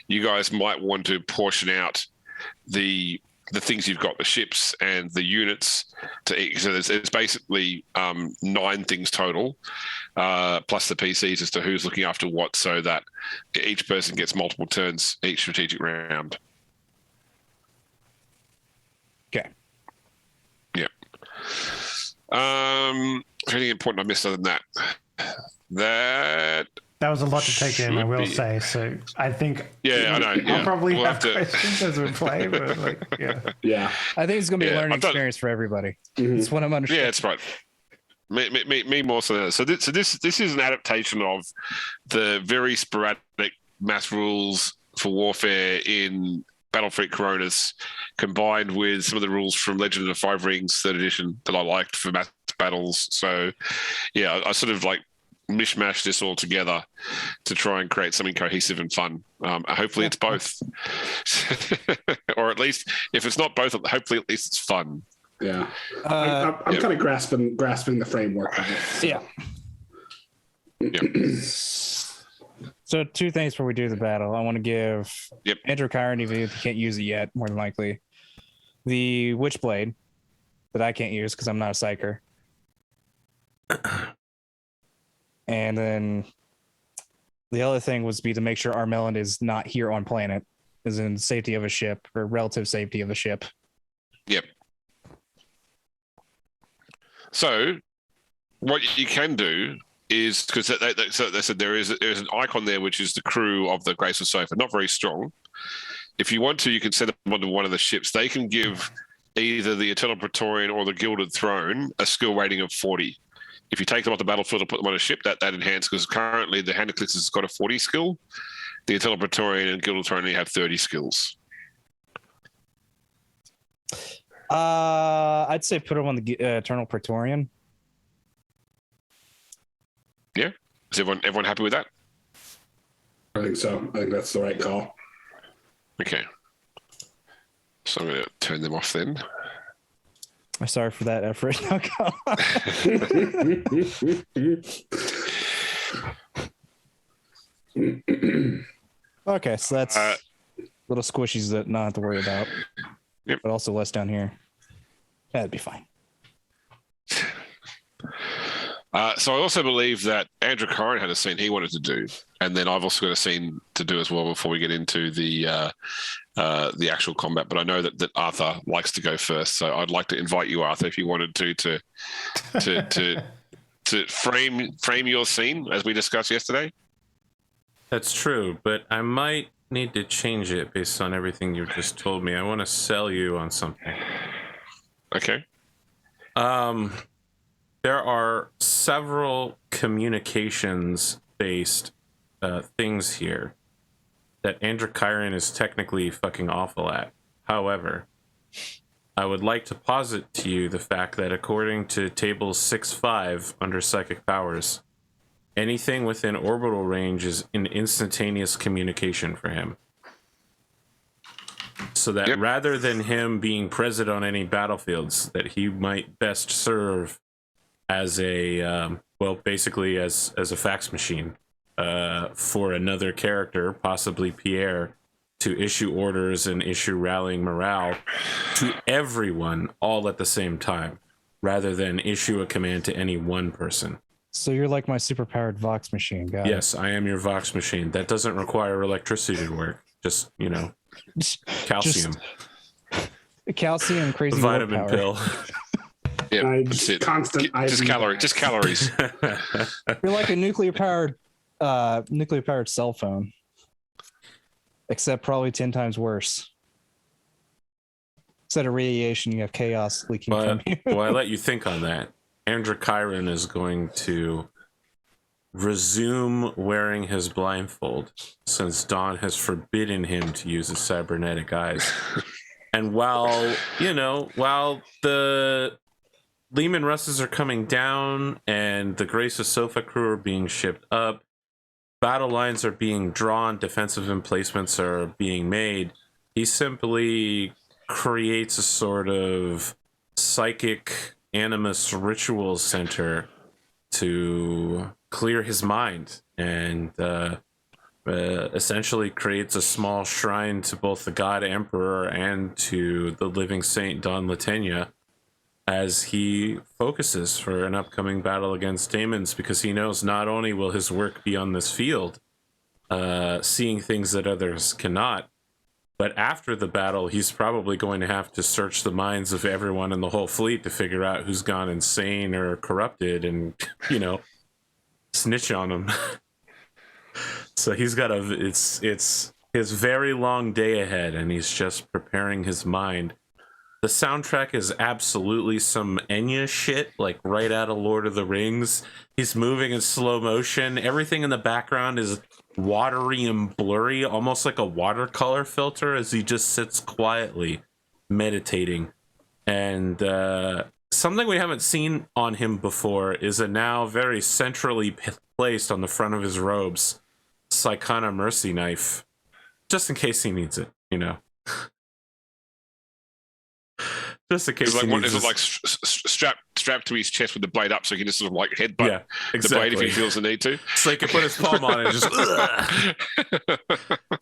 you guys might want to portion out the things you've got, the ships and the units. So there's basically 9 things total, plus the PCs as to who's looking after what, so that each person gets multiple turns each strategic round. Okay. Yeah. Anything important I missed other than that? That was a lot to take in, I will say. So I think I know. I'll probably have questions as we play, but Yeah. I think it's going to be a learning experience for everybody. That's what I'm understanding. Yeah, that's right. Me more so than that. So this is an adaptation of the very sporadic mass rules for warfare in Battlefleet Koronus, combined with some of the rules from Legend of the Five Rings 3rd edition that I liked for mass battles. So yeah, I sort of like mishmash this all together to try and create something cohesive and fun. Hopefully it's both. Or at least if it's not both, hopefully at least it's fun. Yeah. I'm kind of grasping the framework of it. Yeah. So 2 things before we do the battle. I want to give Androchiron, even if you can't use it yet, more than likely, the Witchblade that I can't use because I'm not a psyker. And then the other thing was to make sure Armelin is not here on planet, is in safety of a ship or relative safety of a ship. Yep. So what you can do is, because they said there's an icon there which is the crew of the Graceful Sofa, not very strong. if you want to, you can send them onto one of the ships. They can give either the Eternal Praetorian or the Gilded Throne a skill rating of 40. If you take them off the battlefield and put them on a ship, that enhances, because currently the Hand of Calyxus has got a 40 skill. The Eternal Praetorian and Gilded Throne only have 30 skills. I'd say put them on the Eternal Praetorian. Yeah, is everyone happy with that? I think so. I think that's the right call. Okay, so I'm going to turn them off then. I'm sorry for that effort. Okay, so that's little squishies that not have to worry about. Yep. But also less down here. That'd be fine. So I also believe that Androchiron had a scene he wanted to do, and then I've also got a scene to do as well before we get into the actual combat. But I know that Arthur likes to go first, so I'd like to invite you, Arthur, if you wanted to frame your scene as we discussed yesterday. That's trure, but I might need to change it based on everything you just told me. I want to sell you on something. Okay. There are several communications-based things here that Androchiron is technically fucking awful at. However, I would like to posit to you the fact that according to table 6.5 under psychic powers, anything within orbital range is an instantaneous communication for him. So that rather than him being present on any battlefields, that he might best serve as a basically as a fax machine for another character, possibly Pierre, to issue orders and issue rallying morale to everyone all at the same time, rather than issue a command to any one person. So you're like my superpowered Vox machine guy. Yes, I am your Vox machine. That doesn't require electricity to work. Just, calcium. Calcium, crazy vitamin pill. Yeah, that's it. Constant just calories. You're like a nuclear powered cell phone, except probably 10 times worse. Instead of radiation, you have chaos leaking from you. Well, I let you think on that. Androchiron is going to resume wearing his blindfold, since Dawn has forbidden him to use his cybernetic eyes. And while the Lehman Russes are coming down and the Grace of Sofa crew are being shipped up, battle lines are being drawn, defensive emplacements are being made, he simply creates a sort of psychic animus ritual center to clear his mind, and essentially creates a small shrine to both the God Emperor and to the living saint Don Leteinia, as he focuses for an upcoming battle against demons, because he knows not only will his work be on this field, seeing things that others cannot, but after the battle, he's probably going to have to search the minds of everyone in the whole fleet to figure out who's gone insane or corrupted and, snitch on them. So he's got it's his very long day ahead, and he's just preparing his mind. The soundtrack is absolutely some Enya shit, like right out of Lord of the Rings. He's moving in slow motion. Everything in the background is watery and blurry, almost like a watercolor filter, as he just sits quietly meditating. And something we haven't seen on him before is a now very centrally placed on the front of his robes Psychana Mercy knife, just in case he needs it, Just in case he needs it like strapped to his chest with the blade up, so he can just sort of like headbutt exactly. the blade if he feels the need to. So he can put his palm on it and just.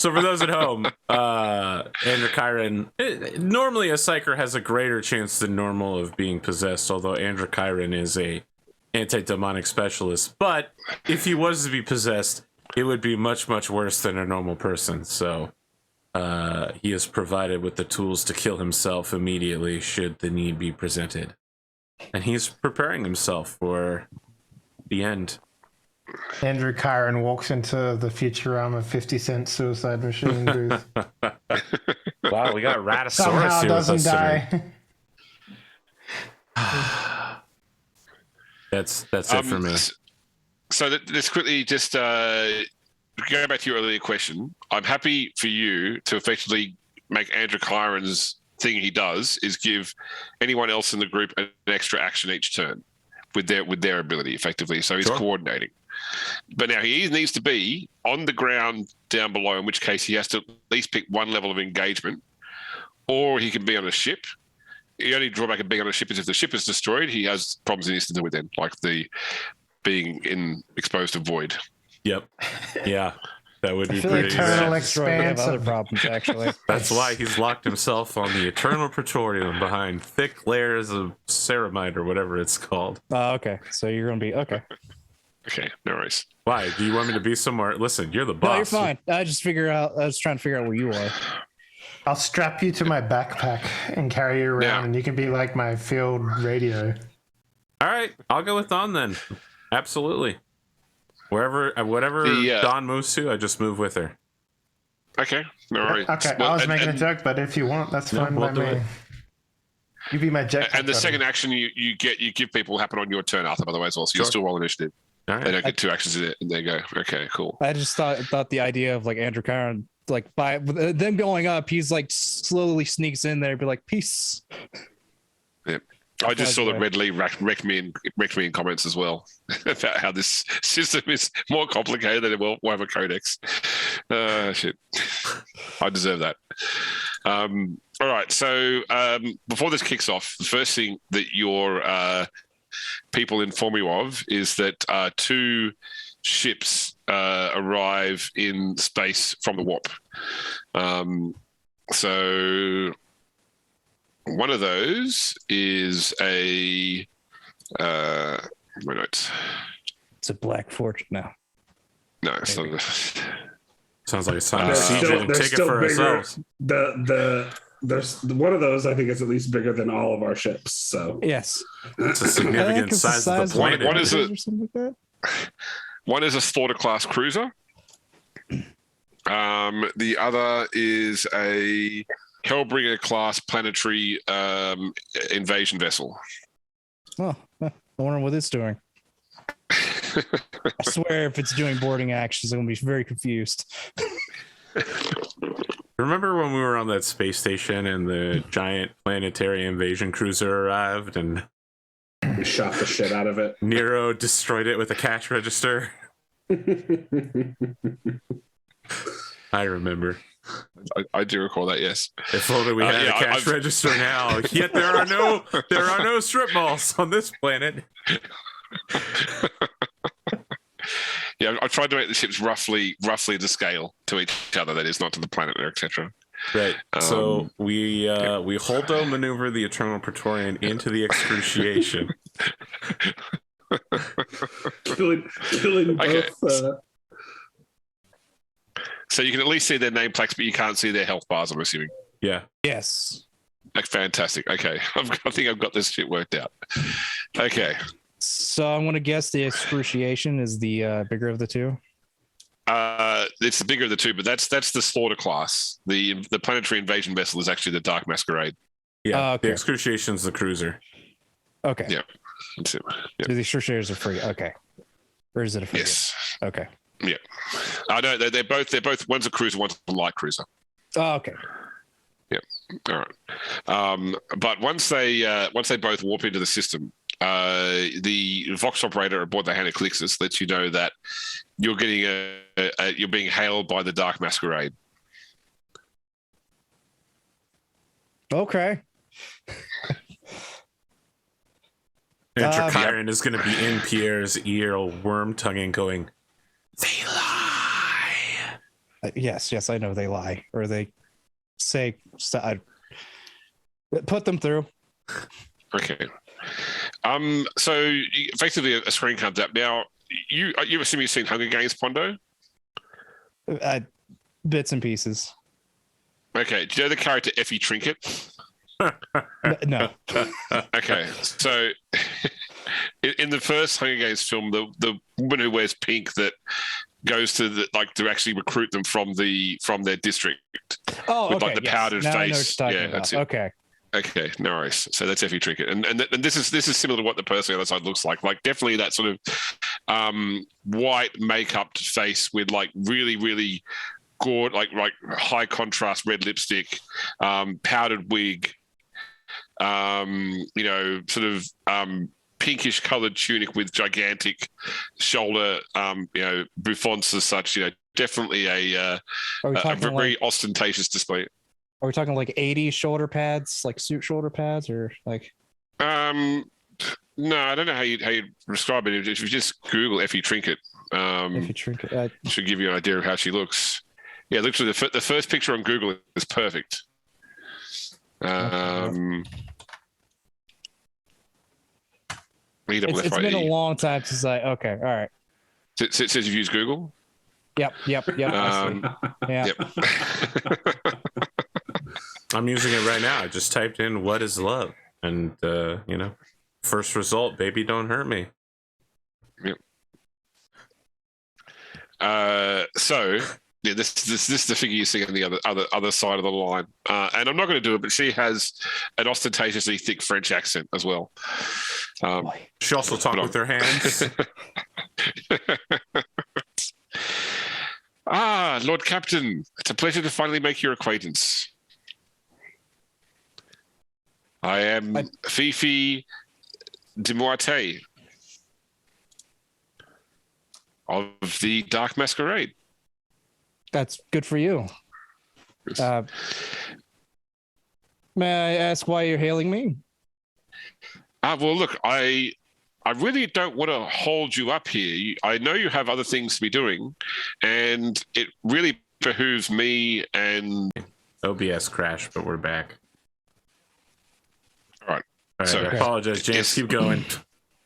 So for those at home, Androchiron, normally a psyker has a greater chance than normal of being possessed, although Androchiron is a anti-demonic specialist. But if he was to be possessed, it would be much, much worse than a normal person. So he is provided with the tools to kill himself immediately should the need be presented. And he's preparing himself for the end. Androchiron walks into the Futurama 50 Cent suicide machine booth. Wow, we got Ratosaurus Somehow here with doesn't us tonight. die. That's it for me. So let's quickly just go back to your earlier question. I'm happy for you to effectively make Androchiron's thing he does is give anyone else in the group an extra action each turn with their ability, effectively. So he's coordinating. But now he needs to be on the ground down below, in which case he has to at least pick one level of engagement, or he can be on a ship. The only drawback of being on a ship is if the ship is destroyed, he has problems he needs to deal with then, like the being exposed to void. Yep. Yeah. That would be feel like pretty Eternal bad. Expanse other of- problems, actually. That's why he's locked himself on the Eternal Praetorium behind thick layers of ceramite or whatever it's called. Oh, okay. So you're gonna be okay. Okay, no worries. Why? Do you want me to be somewhere? Listen, you're the boss. No, you're fine. I was trying to figure out where you are. I'll strap you to my backpack and carry you around, Yeah. and you can be like my field radio. All right, I'll go with Dawn then. Absolutely. Whatever The, Dawn moves to, I just move with her. Okay, no worries. Okay, Well, I was making a joke, but if you want, that's No, fine we'll by do me. it. You be my jetpack. And the buddy. second action you give people happen on your turn, Arthur, by the way, as well. So you'll Sure. still roll initiative. All They right. don't get two actions in it, and there you go. Okay, cool. I just thought the idea of like Androchiron, like by them going up, he's like slowly sneaks in there, be like, peace. I just saw that Okay. Red Lee wrecked me in comments as well about how this system is more complicated than Warhammer Codex. Shit. I deserve that. All right, so before this kicks off, the first thing that your people inform you of is that two ships arrive in space from the warp. So one of those is a my notes. It's a Black Fortune now. No, it's not. Sounds like it's time to They're siege it and take it for ourselves. There's one of those. I think is at least bigger than all of our ships. So Yes. It's a I think significant it's the size of size the planet. What is it? Or something like that. One is a Slaughter class cruiser. The other is a Hellbringer class planetary invasion vessel. Oh, I wonder what it's doing. I swear, if it's doing boarding actions, I'm gonna be very confused. Remember when we were on that space station and the giant planetary invasion cruiser arrived and we shot the shit out of it. Nero destroyed it with a cash register? I remember. I do recall that. Yes. If only we had a cash register now. Yet there are no strip malls on this planet. Yeah, I tried to make the ships roughly to scale to each other. That is, not to the planet, etc. Right. So we holdo maneuver the Eternal Praetorian into the excruciation. killing Okay. both. So you can at least see their name plaques, but you can't see their health bars, I'm assuming. Yeah. Yes. Like, fantastic. Okay. I think I've got this shit worked out. Okay. So I'm gonna guess the excruciation is the bigger of the two. It's the bigger of the two, but that's the Slaughter class. The planetary invasion vessel is actually the Dark Masquerade. Yeah. Okay. The excruciation's the cruiser. Okay. Yeah. That's it. Yeah. So the excruciators are free. Okay. Or is it a free? Yes. Okay. Yeah. I know they're both. One's a cruiser, one's a light cruiser. Oh, okay. All right. But once they both warp into the system, the Vox operator aboard the Hand of Calyxus lets you know that you're getting you're being hailed by the Dark Masquerade. Okay. Androchiron is going to be in Pierre's ear, worm tonguing, going, "They lie." Yes, I know they lie, or they say, put them through. Okay. So effectively, a screen comes up now. You assume you've seen Hunger Games, Pondo? Bits and pieces. Okay. Do you know the character Effie Trinket? No. Okay, so in the first Hunger Games film, the woman who wears pink that goes to to actually recruit them from their district, Oh, with okay. like the yes. powdered Now I know face. what you're talking Yeah, about. that's it. Okay. Okay, no worries. So that's Effie Trinket, and this is similar to what the person on the other side looks like. Like definitely that sort of white makeup face with like really like high contrast red lipstick, powdered wig, sort of pinkish colored tunic with gigantic shoulder, bouffants as such. Definitely a Are we a talking very like ostentatious display. Are we talking like 80 shoulder pads, like suit shoulder pads, or like? No, I don't know how you describe it. If you just Google Effie Trinket, If you drink it, should give you an idea of how she looks. Yeah, literally the first picture on Google is perfect. it's been a long time since okay, all right. It says you've used Google. Yep. I see. Yeah. Yep. I'm using it right now. I just typed in "what is love," and first result, "baby, don't hurt me." Yep. So yeah, this is the figure you see on the other side of the line, and I'm not going to do it, but she has an ostentatiously thick French accent as well. She also talked with her hands. Lord Captain, it's a pleasure to finally make your acquaintance. I am Fifi de Moite of the Dark Masquerade. That's good for you. May I ask why you're hailing me? Well, look, I really don't want to hold you up here. I know you have other things to be doing, and it really behooves me and... OBS crashed, but we're back. All right. All right, So, I apologize, James. Keep going.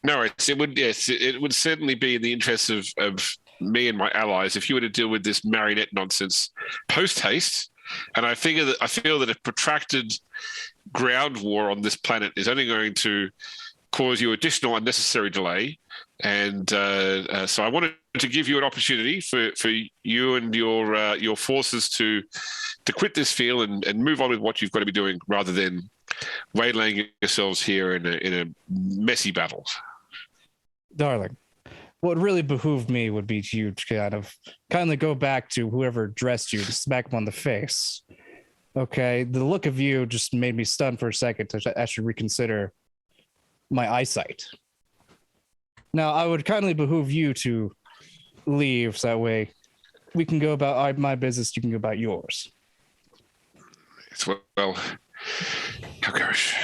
No, it would certainly be in the interest of me and my allies if you were to deal with this marionette nonsense post haste. And I feel that a protracted ground war on this planet is only going to cause you additional unnecessary delay. And so I wanted to give you an opportunity for you and your forces to quit this field and move on with what you've got to be doing, rather than waylaying yourselves here in a messy battle. Darling, what really behooved me would be you to kindly go back to whoever dressed you to smack him on the face. Okay, the look of you just made me stunned for a second to actually reconsider my eyesight. Now, I would kindly behoove you to leave, so that way we can go about my business, you can go about yours. It's well, oh gosh.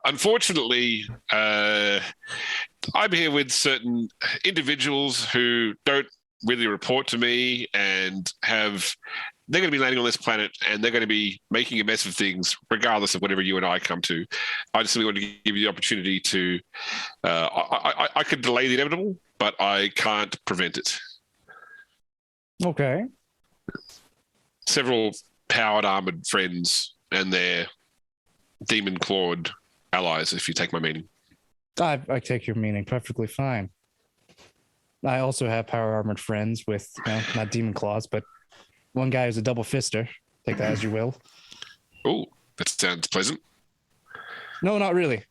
Unfortunately, I'm here with certain individuals who don't really report to me and they're going to be landing on this planet and they're going to be making a mess of things regardless of whatever you and I come to. I just really want to give you the opportunity to, I could delay the inevitable, but I can't prevent it. Okay. Several powered armored friends and their demon clawed allies, if you take my meaning. I take your meaning perfectly fine. I also have power armored friends with, not demon claws, but one guy who's a double fister. Take that as you will. Oh, that sounds pleasant. No, not really.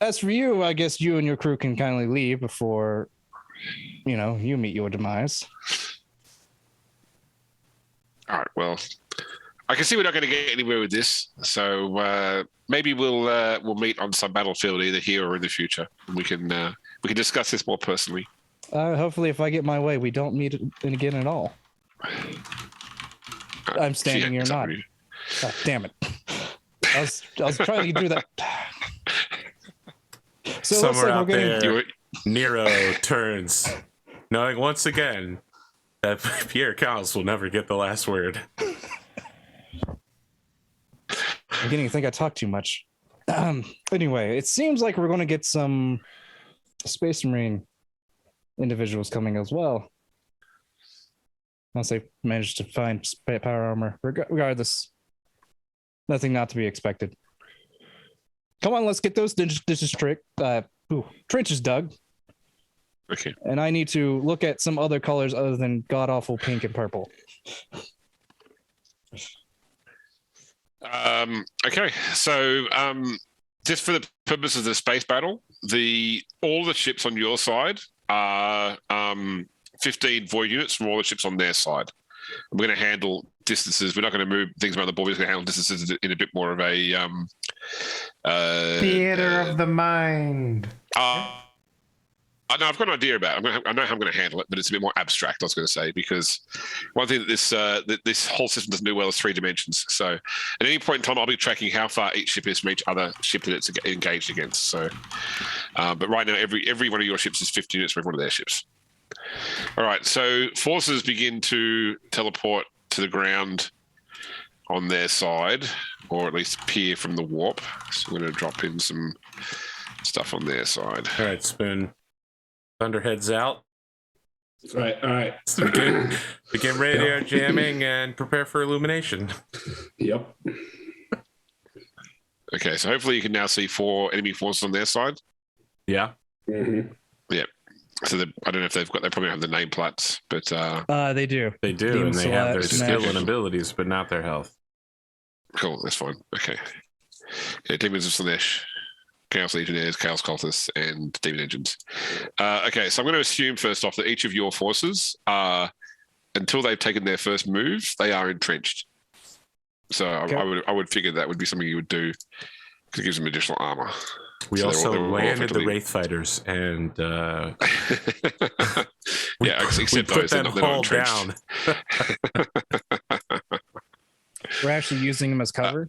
As for you, I guess you and your crew can kindly leave before, you meet your demise. All right, well, I can see we're not going to get anywhere with this, so maybe we'll meet on some battlefield either here or in the future. We can discuss this more personally. Hopefully, if I get my way, we don't meet again at all. I'm standing here not. Oh, damn it! I was trying to do that. So Somewhere out getting... there, Nero turns, knowing once again that Pierre Cowles will never get the last word. I'm beginning to think I talk too much. Anyway, it seems like we're going to get some Space Marine individuals coming as well. Once they manage to find power armor. Regardless, nothing not to be expected. Come on, let's get those ditches trenches dug. Okay. And I need to look at some other colors other than god awful pink and purple. Okay, so just for the purposes of the space battle, all the ships on your side are 15 void units from all the ships on their side. We're going to handle distances. We're not going to move things around the board. We're just going to handle distances in a bit more of a Theater of the mind. I know I've got an idea about it. I know how I'm going to handle it, but it's a bit more abstract, I was going to say, because one thing that this whole system doesn't do well is 3 dimensions. So at any point in time, I'll be tracking how far each ship is from each other ship that it's engaged against. So, but right now, every one of your ships is 50 units for every one of their ships. All right, so forces begin to teleport to the ground on their side, or at least appear from the warp. So I'm going to drop in some stuff on their side. All right, Spoon. Thunderhead's out. All right. So begin radio jamming and prepare for illumination. Yep. Okay, so hopefully you can now see 4 enemy forces on their side. Yeah. Mm-hmm. Yeah. So I don't know if they probably have the name plats, but They do. They do, Demon and they have their Slash, skill Smash. and abilities, but not their health. cool, that's fine. Okay. Yeah, Demons of Slanesh, Chaos Legionnaires, Chaos Cultists, and Demon Engines. Okay, so I'm going to assume first off that each of your forces are, until they've taken their first move, they are entrenched. So Okay. I would figure that would be something you would do because it gives them additional armor. We So also they're all landed the effectively- Wraith Fighters, and Yeah, we except put those, they're them not hull entrenched. down. We're actually using them as cover.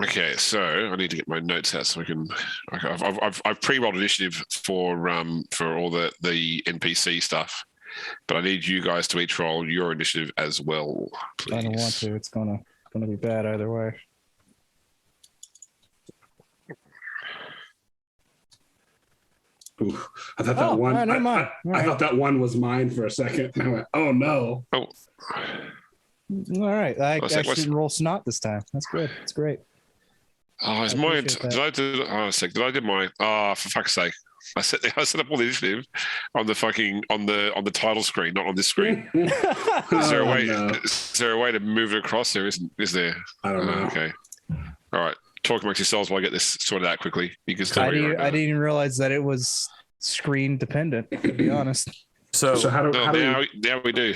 Okay, so I need to get my notes out so I can. I've pre-rolled initiative for all the NPC stuff, but I need you guys to each roll your initiative as well, please. I don't want to. It's gonna be bad either way. Ooh, I thought that Oh, one. all right, never mind. All I right. thought that one was mine for a second. And I went, oh no. Oh, All right, I What's that? actually didn't roll snot this time. That's good. It's great. oh, is I mine? appreciate Did I do my? Oh, for fuck's sake! I set up all the initiative on the title screen, not on this screen. Is there a way? no. Is there a way to move it across? There isn't. Is there? I don't know. Okay. All right. Talk amongst yourselves while I get this sorted out quickly. You can still. I didn't even realize that it was screen dependent. To be honest. So, So how do Now we do.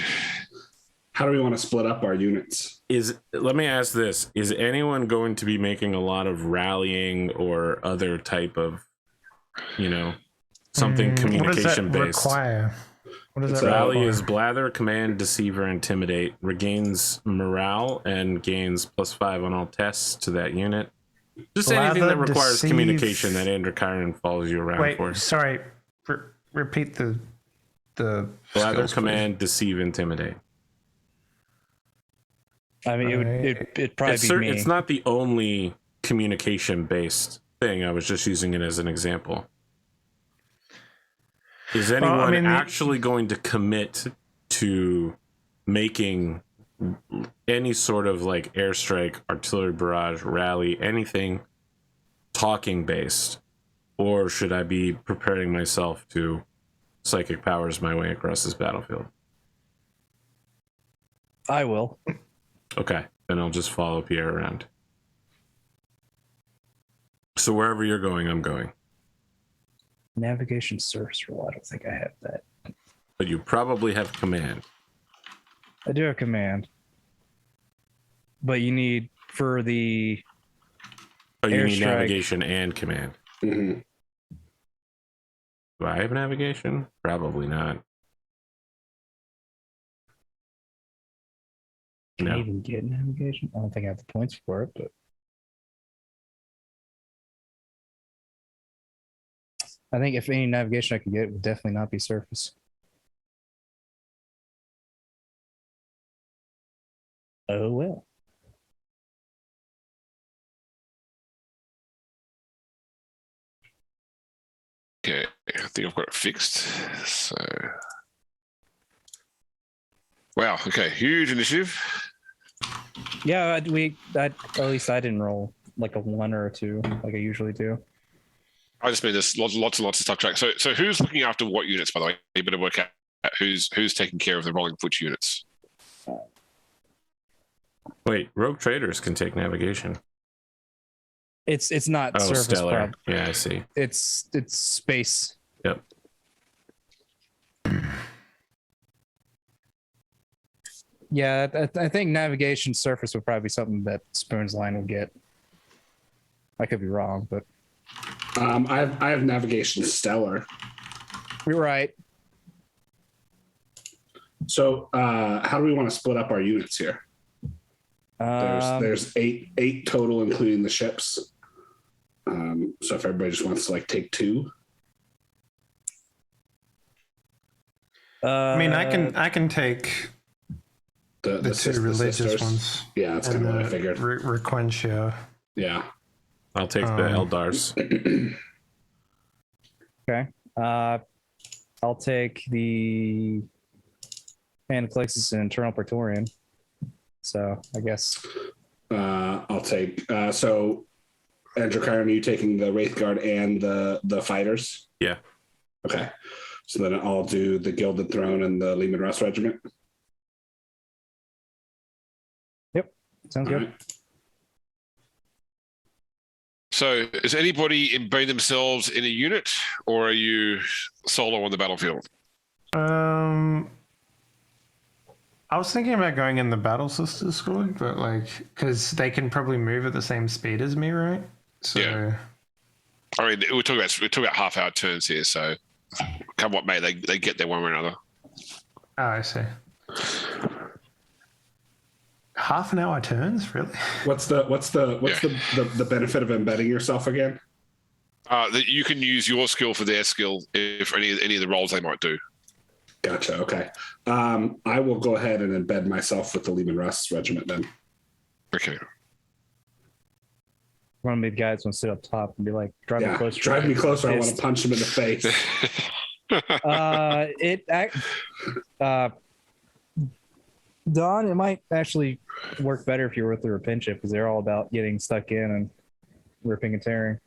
we want to split up our units? let me ask this: is anyone going to be making a lot of rallying or other type of, something communication What does that based? require? What does that Rally require? is blather, command, deceiver, intimidate. Regains morale and gains +5 on all tests to that unit. Just anything Blather, that requires deceive- communication that Androchiron follows you around Wait, for. sorry. Repeat the Blather, skills, command, deceive, intimidate. I mean, it'd probably be me. It's not the only communication based thing. I was just using it as an example. Is anyone actually going to commit to making any sort of like airstrike, artillery barrage, rally, anything talking based? Or should I be preparing myself to psychic powers my way across this battlefield? I will. Okay, then I'll just follow Pierre around. So wherever you're going, I'm going. Navigation service rule. I don't think I have that. But you probably have command. I do have command, but you need for the Oh, you need Airstrike. navigation and command. Mhm. Do I have navigation? Probably not. Can I No. even get navigation? I don't think I have the points for it, but I think if any navigation I could get, it would definitely not be surface. Oh well. Okay, I think I've got it fixed. So, wow. Okay, huge initiative. Yeah, at least I didn't roll like a 1 or a 2 like I usually do. I just mean there's lots and lots of stuff track. So who's looking after what units, by the way? You better work out who's taking care of the rolling foot units. Wait, rogue traders can take navigation. It's not Oh, surface stellar. prob. Yeah, I see. It's space. Yep. Yeah, I think navigation surface would probably be something that Spoon's line would get. I could be wrong, but I have navigation stellar. you're right. So how do we want to split up our units here? There's eight total, including the ships. So if everybody just wants to like take two. I mean, I can take the two religious sisters. ones. Yeah, that's kind of what I figured. Requentia. Yeah. I'll take the Eldars. Okay. I'll take the Hand of Calyxus and Internal Praetorian. So I guess I'll take so Androchiron, are you taking the Wraith Guard and the fighters? Yeah. Okay. So then I'll do the Gilded Throne and the Leman Russ Regiment. sounds All good. right. So is anybody embedding themselves in a unit, or are you solo on the battlefield? I was thinking about going in the Battle Sisters squad, but like, because they can probably move at the same speed as me, right? So, Yeah. I mean, we're talking about half-hour turns here, so come what may, they get there one way or another. Oh, I see. Half an hour turns, really? What's the benefit of embedding yourself again? That you can use your skill for their skill if any of the roles they might do. Gotcha. Okay. I will go ahead and embed myself with the Leman Russ Regiment then. Okay. One of the guys want to sit up top and be like, drive me closer. Drive me closer. I want Pissed. to punch him in the face. Don, it might actually work better if you're with the Repinship because they're all about getting stuck in and ripping and tearing.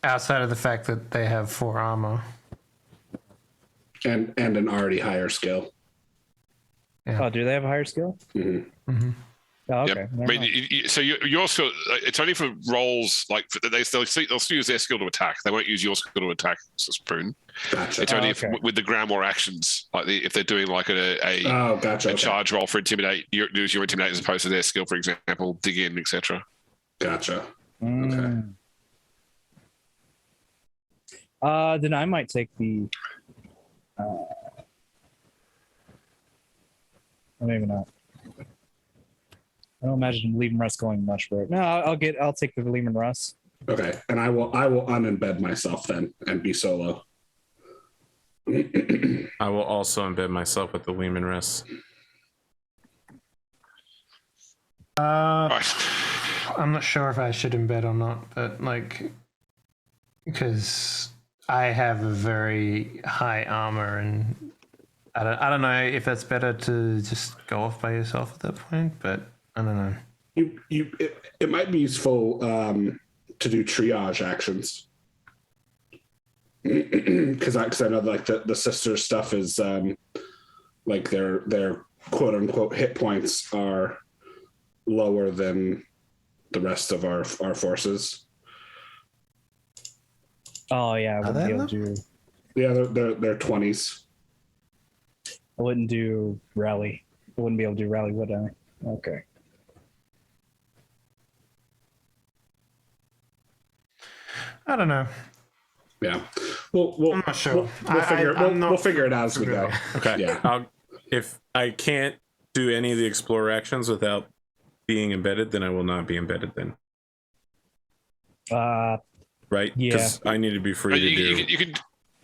Outside of the fact that they have 4 armor. and an already higher skill. Yeah. Oh, do they have a higher skill? Mm-hmm. Mm-hmm. Oh, okay. Yep. I mean, so your skill, it's only for roles like they'll still use their skill to attack. They won't use your skill to attack, Spoon. Gotcha. It's only okay. with the ground war actions, like if they're doing like gotcha. a charge roll for intimidate, you use your intimidate as opposed to their skill, for example, dig in, etc. Gotcha. Mm. Then I might take the. Maybe not. I don't imagine Leman Russ going much for it. No, I'll take the Leman Russ. Okay, and I will unembed myself then and be solo. I will also embed myself with the Leman Russ. Right. I'm not sure if I should embed or not, but like, because I have a very high armor, and I don't know if that's better to just go off by yourself at that point, but I don't know. It might be useful to do triage actions because I know like the sister stuff is like their quote unquote hit points are lower than the rest of our forces. Oh yeah, I wouldn't be able to. Yeah, they're 20s. I wouldn't do rally. I wouldn't be able to do rally, would I? Okay. I don't know. Yeah, we'll I'm not sure. We'll figure it out as we go. Okay. Yeah. If I can't do any of the explorer actions without being embedded, then I will not be embedded then. Right? Yeah. Because I need to be free to do. You can,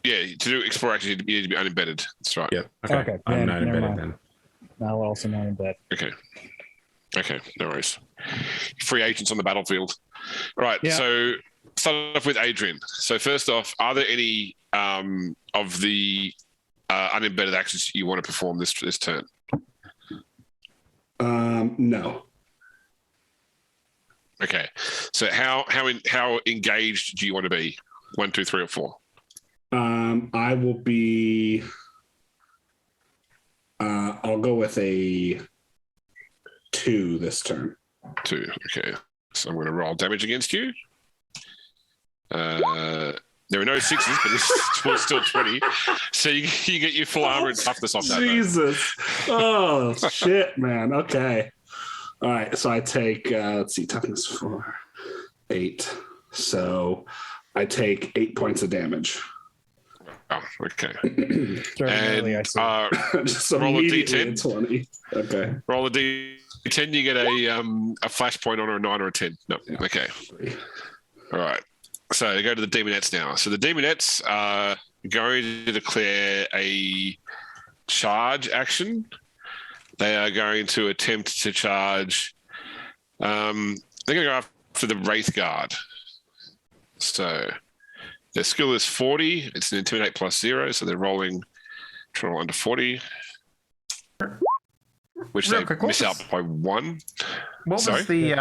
yeah, to do explore actions, you need to be unembedded. That's right. Yep. Okay, I'm then not never embedded mind. then. I'll also not embed. Okay, no worries. Free agents on the battlefield. All right, Yeah. so start off with Adrian. So first off, are there any of the unembedded actions you want to perform this turn? No. Okay. So how engaged do you want to be? 1, 2, 3, or 4? I will be. I'll go with a 2 this turn. 2. Okay. So I'm going to roll damage against you. There are no 6s, but it's still 20. So you get your full armor and toughness off that. Jesus. Oh, shit, man. Okay. All right. So I take, let's see, toughness 4, 8. So I take 8 points of damage. Oh, okay. Early, I see. Just roll a immediately D10. 20. Okay. Roll a D10, you get a flashpoint on a 9 or a 10. No. Yeah. Okay. All right. So go to the Demonettes now. So the Demonettes are going to declare a charge action. They are going to attempt to charge. They're going to go after the Wraith Guard. So their skill is 40. It's an Intimidate +0, so they're rolling under 40, which Real they quick, what miss out by 1. What Sorry? was the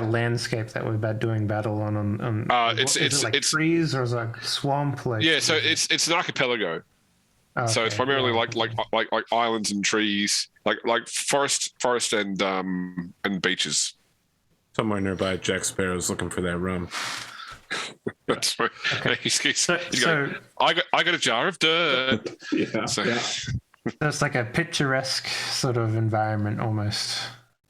landscape that we're about doing battle on? It's trees or is it like swamp? Like yeah, so it's an archipelago. So it's primarily like islands and trees, like forest and beaches. Somewhere nearby, Jack Sparrow's looking for that rum. That's right. Okay. He's So going, I got a jar of dirt. Yeah. So, Yeah. it's like a picturesque sort of environment almost.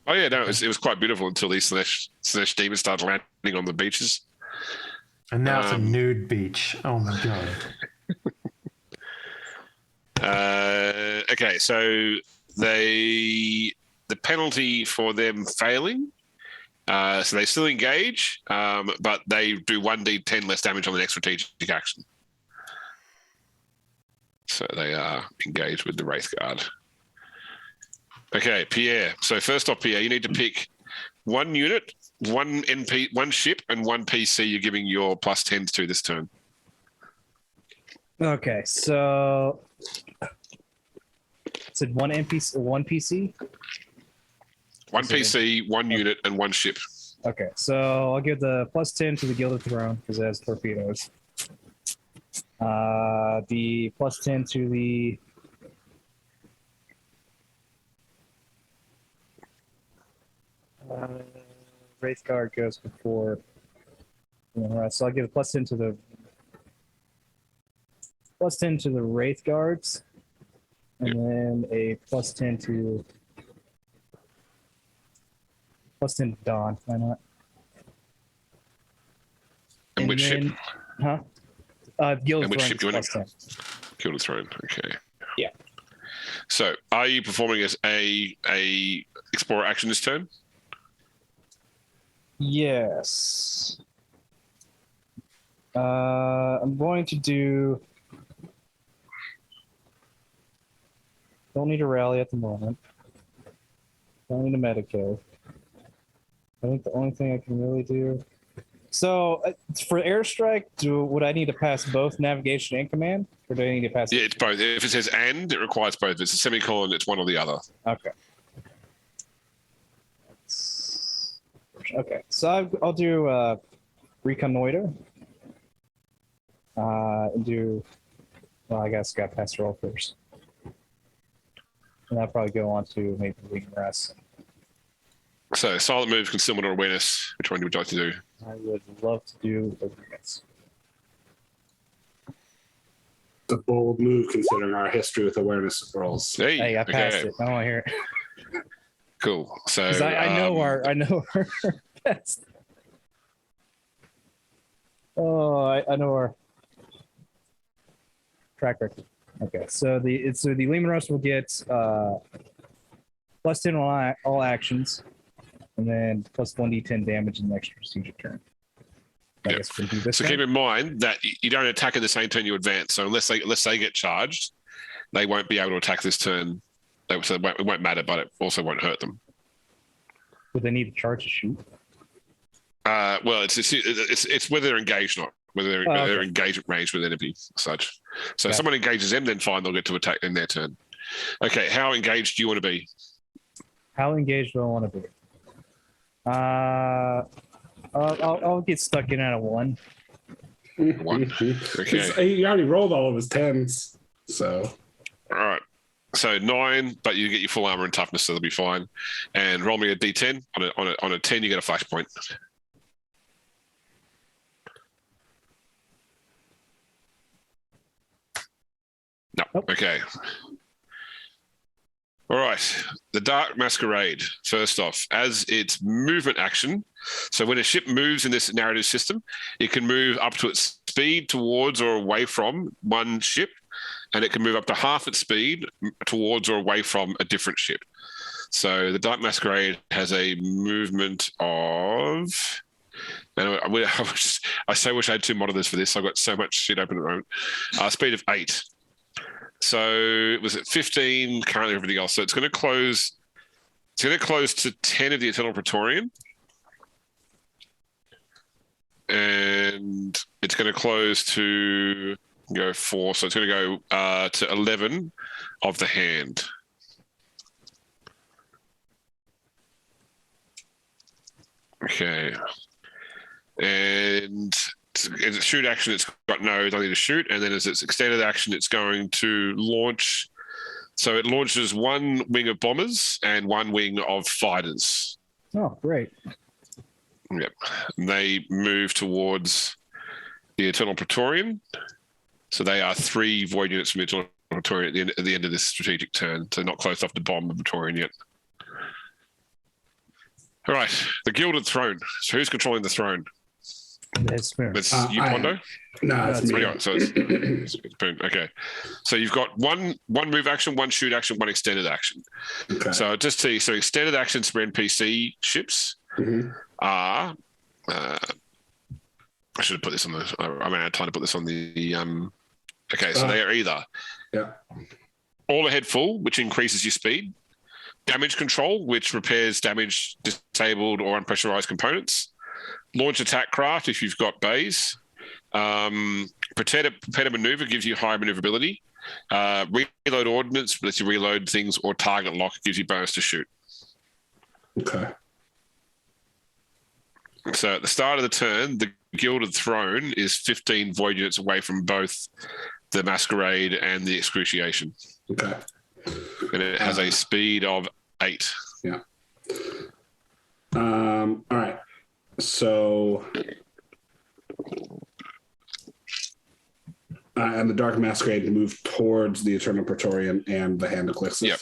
Oh yeah, no, it was quite beautiful until these slash demons started landing on the beaches. And now it's a nude beach. Oh my god. Okay, so the penalty for them failing, so they still engage, but they do 1d10 less damage on the next strategic action. So they are engaged with the Wraith Guard. Okay, Pierre. So first off, Pierre, you need to pick 1 unit, 1 NP, 1 ship, and 1 PC you're giving your +10s to this turn. Okay, so it's 1 NPC, 1 PC. 1 PC, 1 unit, and 1 ship. Okay, so I'll give the +10 to the Gilded Throne because it has torpedoes. The +10 to the Wraith Guard goes before. Right, so I'll give a +10 to the Wraith Guards, and then a +10 to Dawn. Why not? And which ship? Huh? Gilded And which Throne ship do you want is to +10. Gilded Throne? Okay. Yeah. So, are you performing as a explorer action this turn? Yes. I'm going to do. Don't need a rally at the moment. Don't need a Medicaid. I think the only thing I can really do. So for airstrike, would I need to pass both navigation and command, or do I need to pass? Yeah, it's both. If it says "and," it requires both. If it's a semicolon, it's one or the other. Okay. Okay, so I'll do reconnoiter. And do. Well, I guess I got pass roll first, and I'll probably go on to maybe wing rest. So, silent move, concealment, or awareness. Which one would you like to do? I would love to do awareness. The bold move considering our history with awareness rolls. Hey, I passed it. I want to hear it. Cool. So 'Cause I know our best. Oh, I know our track record. Okay, so the Lehman Russ will get +10 on all actions, and then +1d10 damage in the next strategic turn. I Yep. guess we do this So one. keep in mind that you don't attack in the same turn you advance. So unless they get charged, they won't be able to attack this turn. So it won't matter, but it also won't hurt them. Would they need to charge to shoot? Well, it's whether they're engaged or not, whether they're engaged at range with enemy such. So if someone engages them, then fine, they'll get to attack in their turn. Okay, how engaged do you want to be? How engaged do I want to be? I'll get stuck in at a 1. 1. Okay. He already rolled all of his 10s, so. All right. So 9, but you get your full armor and toughness, so that'll be fine. And roll me a d10. On a 10, you get a flashpoint. No. Nope. Okay. All right. The Dark Masquerade, first off, as its movement action. So when a ship moves in this narrative system, it can move up to its speed towards or away from one ship, and it can move up to half its speed towards or away from a different ship. So the Dark Masquerade has a movement of... Man, I so wish I had 2 monitors for this. I've got so much shit open at the moment. Speed of 8. So it was at 15, currently everything else. So it's going to close. It's going to close to 10 of the Eternal Praetorian. And it's going to close to go 4. So it's going to go to 11 of the hand. Okay. And as a shoot action, it's got no ability to shoot, and then as its extended action, it's going to launch. So it launches 1 wing of bombers and 1 wing of fighters. Oh, great. Yep. And they move towards the Eternal Praetorian. So they are 3 void units from the Eternal Praetorian at the end of this strategic turn. So not close enough to bomb the Praetorian yet. All right. The Gilded Throne. So who's controlling the throne? That's fair. That's you, Pondo? No, it's me. So it's Boone. Okay. So you've got one move action, 1 shoot action, 1 extended action. Okay. So just to so extended actions for NPC ships are. I should have put this on the. I mean, I had time to put this on the. Okay, so they are either all ahead full, which increases your speed, damage control, which repairs damage, disabled or unpressurized components. Launch attack craft if you've got bays. Prepare to maneuver gives you higher maneuverability. Reload ordnance lets you reload things, or target lock gives you bonus to shoot. Okay. So at the start of the turn, the Gilded Throne is 15 void units away from both the Masquerade and the Excruciation. Okay. And it has a speed of 8. Yeah. All right. So, and the Dark Masquerade move towards the Eternal Praetorian and the Hand of Calyxus. Yep.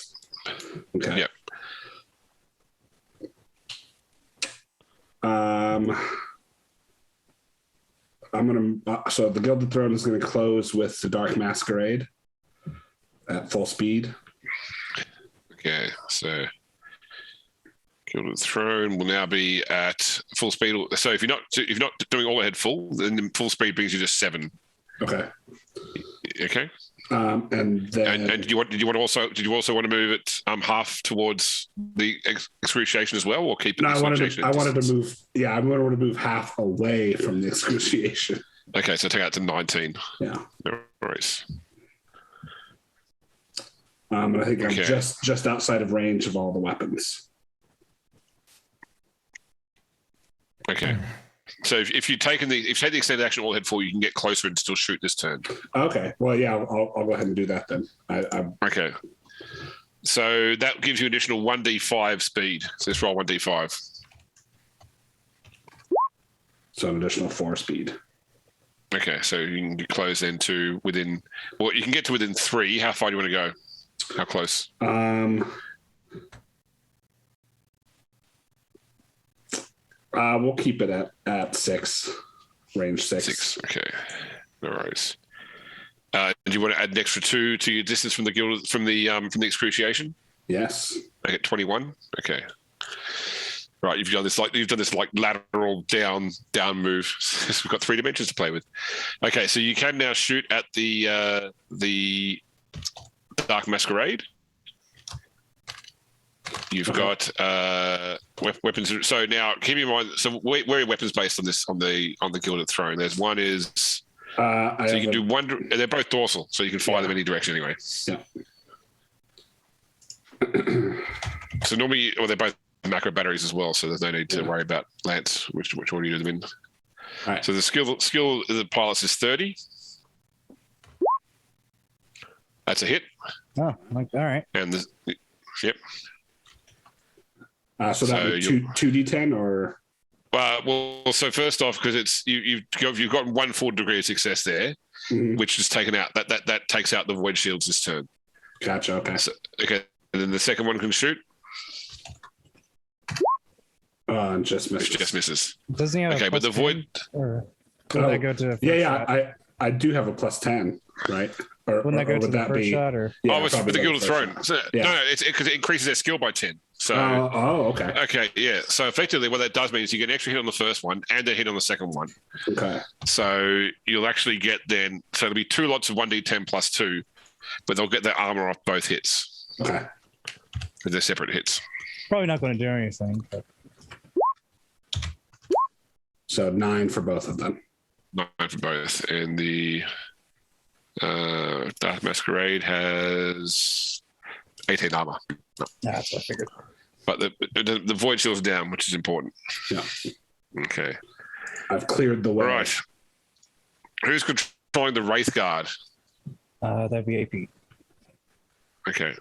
Okay. Yep. I'm gonna. So the Gilded Throne is going to close with the Dark Masquerade at full speed. Okay, so Gilded Throne will now be at full speed. So if you're not doing all ahead full, then full speed brings you to 7. Okay. Okay. And then and did you also want to move it half towards the Excruciation as well, or keep it? No, I wanted to move. Yeah, I wanted to move half away from the Excruciation. Okay, so take out to 19. Yeah. No worries. And I think I'm just outside of range of all the weapons. Okay. So if you take the extended action all ahead full, you can get closer and still shoot this turn. Okay. Well, yeah, I'll go ahead and do that then. Okay. So that gives you additional 1d5 speed. So let's roll 1d5. So an additional 4 speed. Okay, so you can get close then to within. Well, you can get to within 3. How far do you want to go? How close? We'll keep it at 6, range 6. 6. Okay, no worries. Do you want to add an extra 2 to your distance from the Excruciation? Yes. Okay, 21. Okay. Right, you've done this lateral down move. We've got 3 dimensions to play with. Okay, so you can now shoot at the Dark Masquerade. You've got weapons. So now keep in mind. So where are weapons based on this on the Gilded Throne? There's one is. So you can do one. They're both dorsal, so you can fire them any direction anyway. Yeah. So normally, they're both macro batteries as well, so there's no need to worry about lance, which order you do them in. All right. So the skill of the pilots is 30. That's a hit. Oh, like, all right. And yep. So that would be 2d10 or. Well, so first off, because it's you've got 1 full degree of success there, which is taken out. That takes out the void shields this turn. Gotcha. Okay. So, okay, and then the second one can shoot. And just misses. Just misses. Doesn't he have Okay, but the void. Or would that go to? I do have a +10, right? Or wouldn't that go to would the that first be? shot? Or Yeah, it's with the Guild of Throne. So, Yeah. No, it's because it increases their skill by 10. So. Okay. Okay, yeah. So effectively, what that does mean is you get an extra hit on the first one and a hit on the second one. Okay. So you'll actually get then. So it'll be 2 lots of 1d10 plus 2, but they'll get their armor off both hits. Okay. Because they're separate hits. probably not going to do anything. But So 9 for both of them. 9 for both, and the Dark Masquerade has 18 armor. No. that's what I figured. But the void shield's down, which is important. Yeah. Okay. I've cleared the way. All right. Who's controlling the Wraith Guard? That'd be AP. Okay.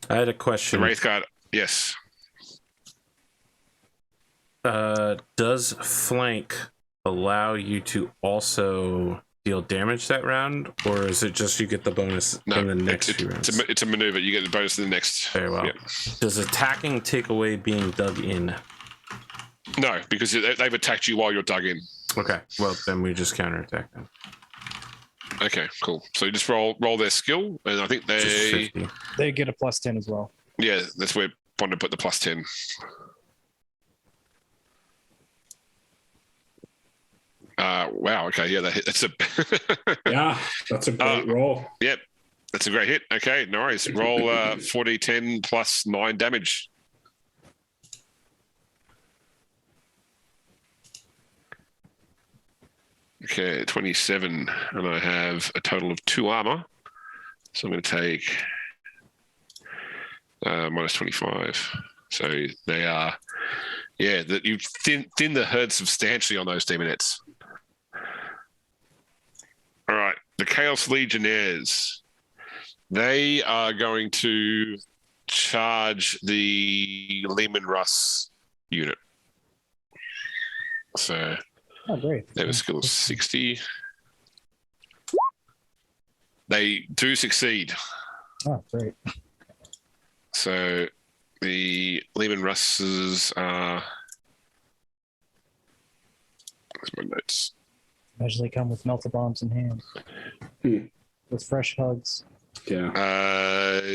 I had a The question. Wraith Guard, yes. Does flank allow you to also deal damage that round, or is it just you get the bonus in the next few rounds? It's a maneuver. You get the bonus in the next. Very well. Yep. Does attacking take away being dug in? No, because they've attacked you while you're dug in. Okay, well then we just counterattack them. Okay, cool. So you just roll their skill, and I think Just they 50. They get a +10 as well. yeah, that's where I wanted to put the +10. Wow. Okay. Yeah, that's a Yeah, that's a great roll. yep. That's a great hit. Okay, nice. Roll 4d10 plus 9 damage. Okay, 27, and I have a total of 2 armor. So I'm going to take minus 25. So they are, yeah, that you thin the herd substantially on those demonettes. All right, the Chaos Legionnaires. They are going to charge the Lehman Russ unit. So Oh, great. they have a skill of 60. They do succeed. Oh, great. So the Lehman Russes are. Where's my notes? Imagine they come with melted bombs in hand. With fresh hugs. Yeah.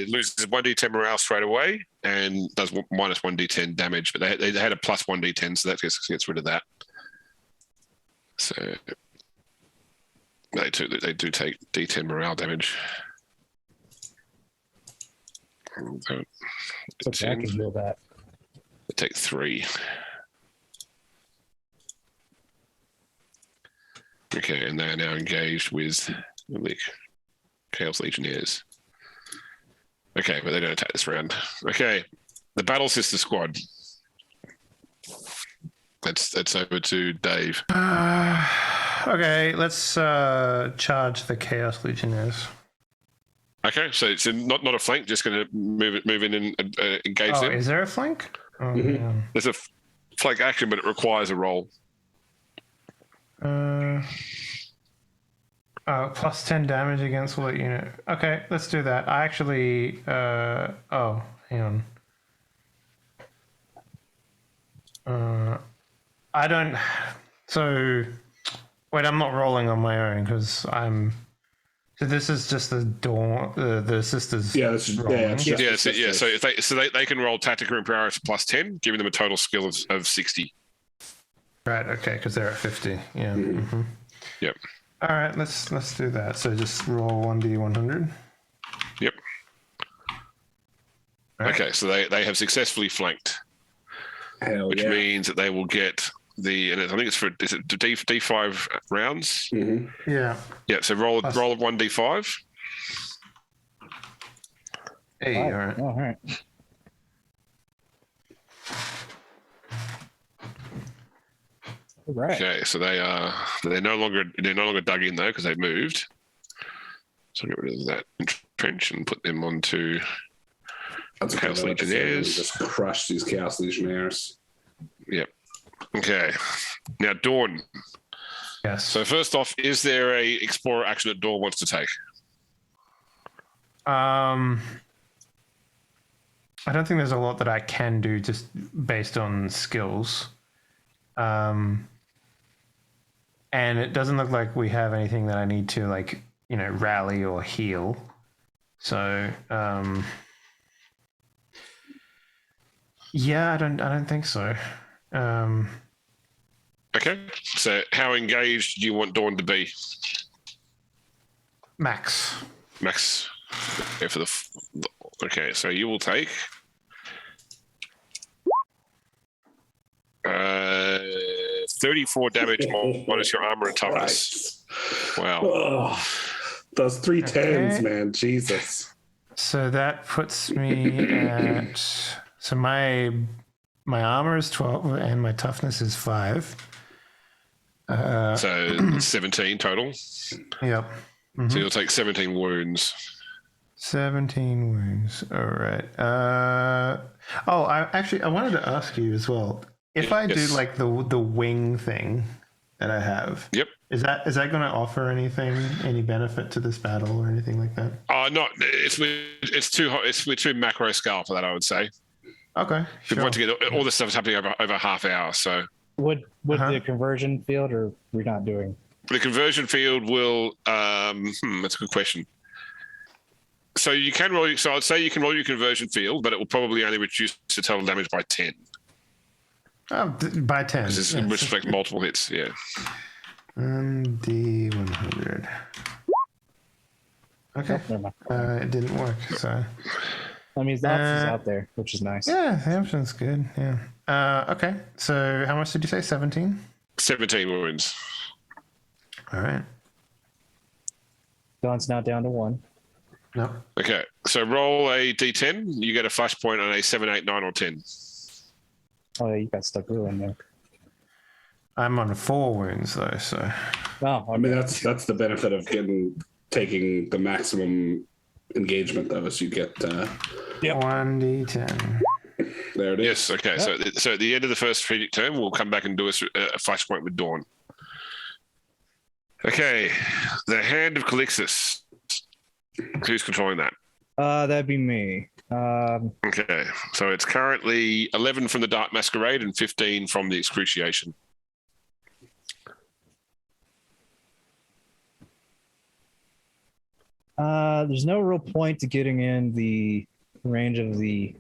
Loses 1d10 morale straight away and does minus 1d10 damage, but they had a plus 1d10, so that gets rid of that. So they do take d10 morale damage. So I can heal that. They take 3. Okay, and they are now engaged with the Chaos Legionnaires. Okay, but they don't attack this round. Okay, the Battle Sister Squad. That's over to Dave. Okay, let's charge the Chaos Legionnaires. Okay, so it's not a flank, just going to move in and engage Oh, them. is there a flank? Oh, yeah. There's a flank action, but it requires a roll. Plus 10 damage against all unit. Okay, let's do that. I actually. Oh, hang on. I don't. So, wait. I'm not rolling on my own because I'm. So this is just the door. The sisters. Yeah, that's rolling. yeah. It's just Yeah, the so, yeah. sisters. So they can roll tactical empower plus 10, giving them a total skill of 60. Right. Okay, because they're at 50. Yeah. Mm-hmm. Yep. All right. Let's do that. So just roll 1d100. Yep. Right. Okay, so they have successfully flanked, Hell which yeah. means that they will get and I think it's for is it D5 rounds. Mhm. Yeah. Yeah, so roll Plus- 1d5. Hey. All right. All right. Right. Okay, so they're no longer dug in though because they've moved. So get rid of that trench and put them onto That's what Chaos I'm about to say, Legionnaires. Just crush these Chaos Legionnaires. Yep. Okay. Now Dawn. Yes. So first off, is there a explorer action that Dawn wants to take? I don't think there's a lot that I can do just based on skills. And it doesn't look like we have anything that I need to rally or heal. So yeah, I don't think so. Okay. So how engaged do you want Dawn to be? Max. Max. Okay, okay, so you will take 34 damage minus your armor and toughness. Wow. Oh, those 3 10s, Okay. man. Jesus. So that puts me at my armor is 12 and my toughness is 5. So 17 total. Yep. So you'll take 17 wounds. 17 wounds. All right. I wanted to ask you as well. If I do Yes. like the wing thing that I have, Yep. is that going to offer any benefit to this battle or anything like that? Not. It's too hot. We're too macro scale for that, I would say. Okay. If we want to get all this stuff is happening over half hour. So Would the conversion field, or we're not doing? the conversion field will. That's a good question. So you can roll. So I'd say you can roll your conversion field, but it will probably only reduce the total damage by 10. Oh, by 10. Because it reflects multiple hits. Yeah. D100. Okay. Never mind. It didn't work. So That means the option's out there, which is nice. yeah, the option's good. Yeah. Okay. So how much did you say? 17. 17 wounds. All right. Dawn's now down to 1. No. Okay. So roll a d10. You get a flashpoint on a 7, 8, 9, or 10. Oh, yeah, you got stuck real in there. I'm on 4 wounds though, so Oh, I mean, that's the benefit of taking the maximum engagement, though, is you get 1d10. there it is. Yes. Okay. So at the end of the first strategic turn, we'll come back and do a flashpoint with Dawn. Okay. The Hand of Calixis. Who's controlling that? that'd be me. Okay. So it's currently 11 from the Dark Masquerade and 15 from the Excruciation. There's no real point to getting in the range of the.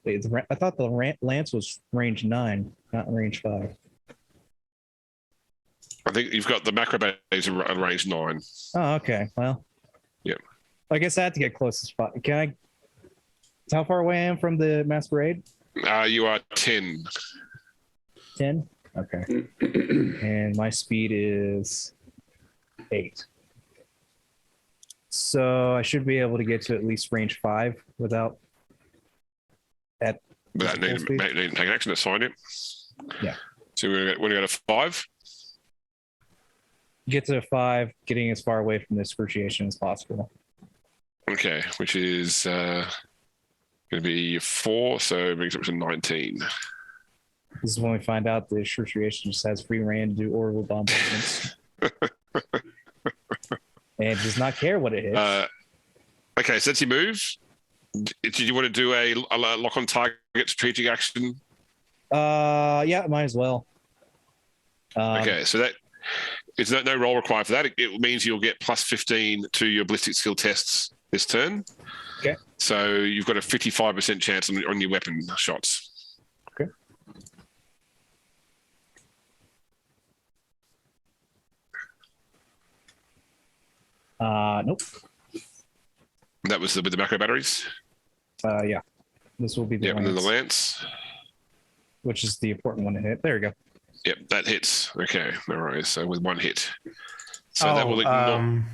Wait, I thought the lance was range 9, not range 5. I think you've got the macrobase at range 9. Oh, okay. Well. Yep. I guess I have to get closest spot. Can I? How far away I am from the masquerade? You are 10. 10. Okay. And my speed is 8. So I should be able to get to at least range 5 without that. Without needing to take action, that's fine. Yep. Yeah. So we're going to go to 5. Get to 5, getting as far away from the excruciation as possible. Okay, which is going to be 4, so it brings it up to 19. This is when we find out the excruciation just has free reign to do orbital bombardments. And does not care what it hits. Okay, so that's your move. Did you want to do a lock on target strategic action? Yeah, might as well. Okay, so that it's no roll required for that. It means you'll get plus 15 to your ballistic skill tests this turn. Okay. So you've got a 55% chance on your weapon shots. Okay. Nope. That was with the macro batteries. Yeah. This will be the Yep, and then the lance, lance. which is the important one to hit. There we go. Yep, that hits. Okay, no worries. So with 1 hit. So that will ignore.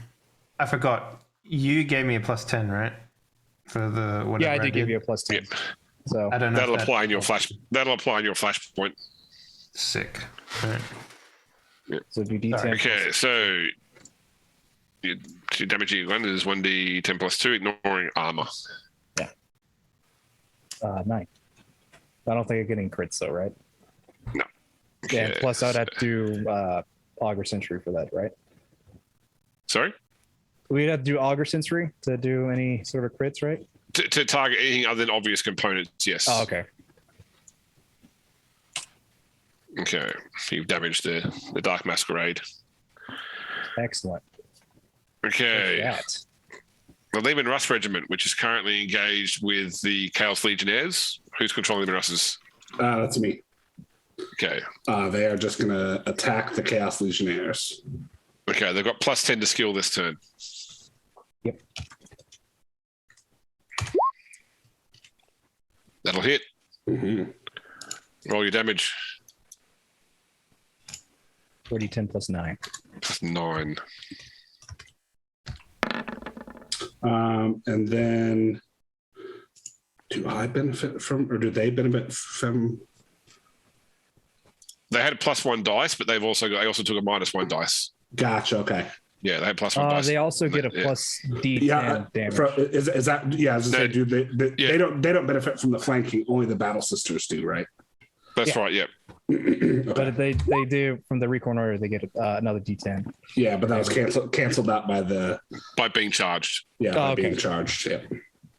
I forgot. You gave me a plus 10, right? For the whatever. Yeah, I did give you a plus 10. Yep. So I don't know. That'll apply in your flash. That'll apply in your flashpoint. Sick. All right. So do D10. Okay, so your damage you one is 1d10 plus 2, ignoring armor. 9. I don't think I get any crits though, right? No. Yeah. Okay. Plus, I'd have to do Augur Sentry for that, right? Sorry? We'd have to do Augur Sentry to do any sort of crits, right? To target anything other than obvious components, yes. Oh, okay. Okay. You've damaged the Dark Masquerade. Excellent. Okay. That. The Lehman Russ Regiment, which is currently engaged with the Chaos Legionnaires. Who's controlling the Russes? That's me. Okay. They are just going to attack the Chaos Legionnaires. Okay, they've got plus 10 to skill this turn. Yep. That'll hit. Mm-hmm. Roll your damage. 4d10 plus 9. Plus 9. And then, do I benefit from, or do they benefit from? They had a plus 1 dice, but they also took a minus 1 dice. Gotcha. Okay. Yeah, they had plus 1 dice. They also get a plus D10 damage. Is that? Yeah, I was gonna say, No, they don't benefit from the flanking. Only the Battle Sisters do, right? That's right. Yeah. Okay. But they do from the recon order. They get another D10. Yeah, but that was canceled out by the By being charged. being charged. Yeah.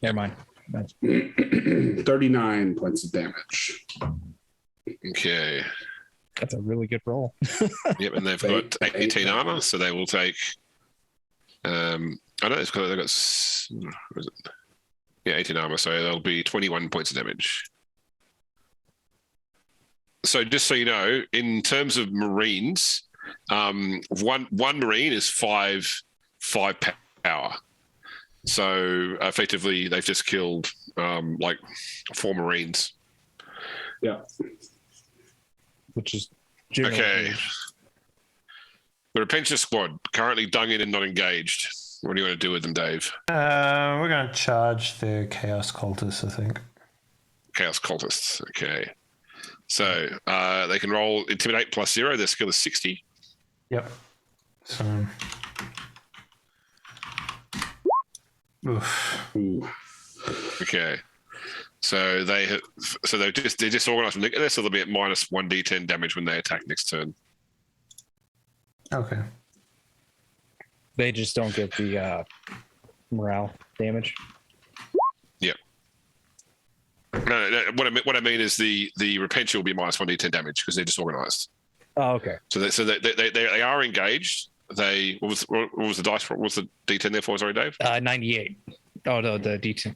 Never mind. 39 points of damage. Okay. That's a really good roll. Yep, and they've got 18 armor, so they will take. I know it's because they've got. What is it? Yeah, 18 armor, so they'll be 21 points of damage. So just so you know, in terms of Marines, one Marine is five power. So effectively, they've just killed like 4 Marines. Yeah. Which is Okay. The Repentia squad currently dug in and not engaged. What do you want to do with them, Dave? We're going to charge the Chaos Cultists, I think. Chaos cultists. Okay. So they can roll Intimidate plus 0. Their skill is 60. Yep. So. Oof. Ooh. Okay. So they're disorganized from this, so they'll be at minus 1d10 damage when they attack next turn. Okay. They just don't get the morale damage. Yep. No. What I mean is the Repentia will be minus 1d10 damage because they're disorganized. Oh, okay. So they are engaged. What was the dice? What was the d10 there for? Sorry, Dave. 98. Oh no, the D10.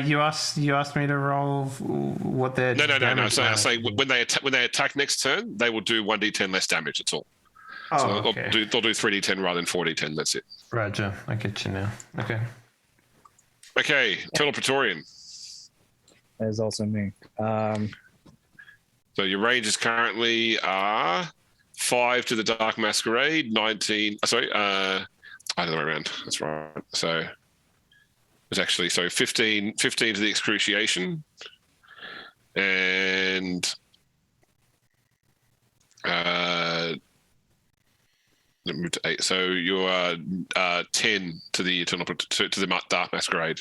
You asked me to roll what their No. So I say when they attack next turn, they will do 1d10 less damage. That's all. Oh, So okay. they'll do 3d10 rather than 4d10. That's it. Roger, I get you now. Okay. Okay, Eternal Praetorian. That is also me. So your range is currently 5 to the Dark Masquerade, 19. Either way around. That's right. So it's actually 15 to the Excruciation, and move to 8. So you're 10 to the to the Dark Masquerade.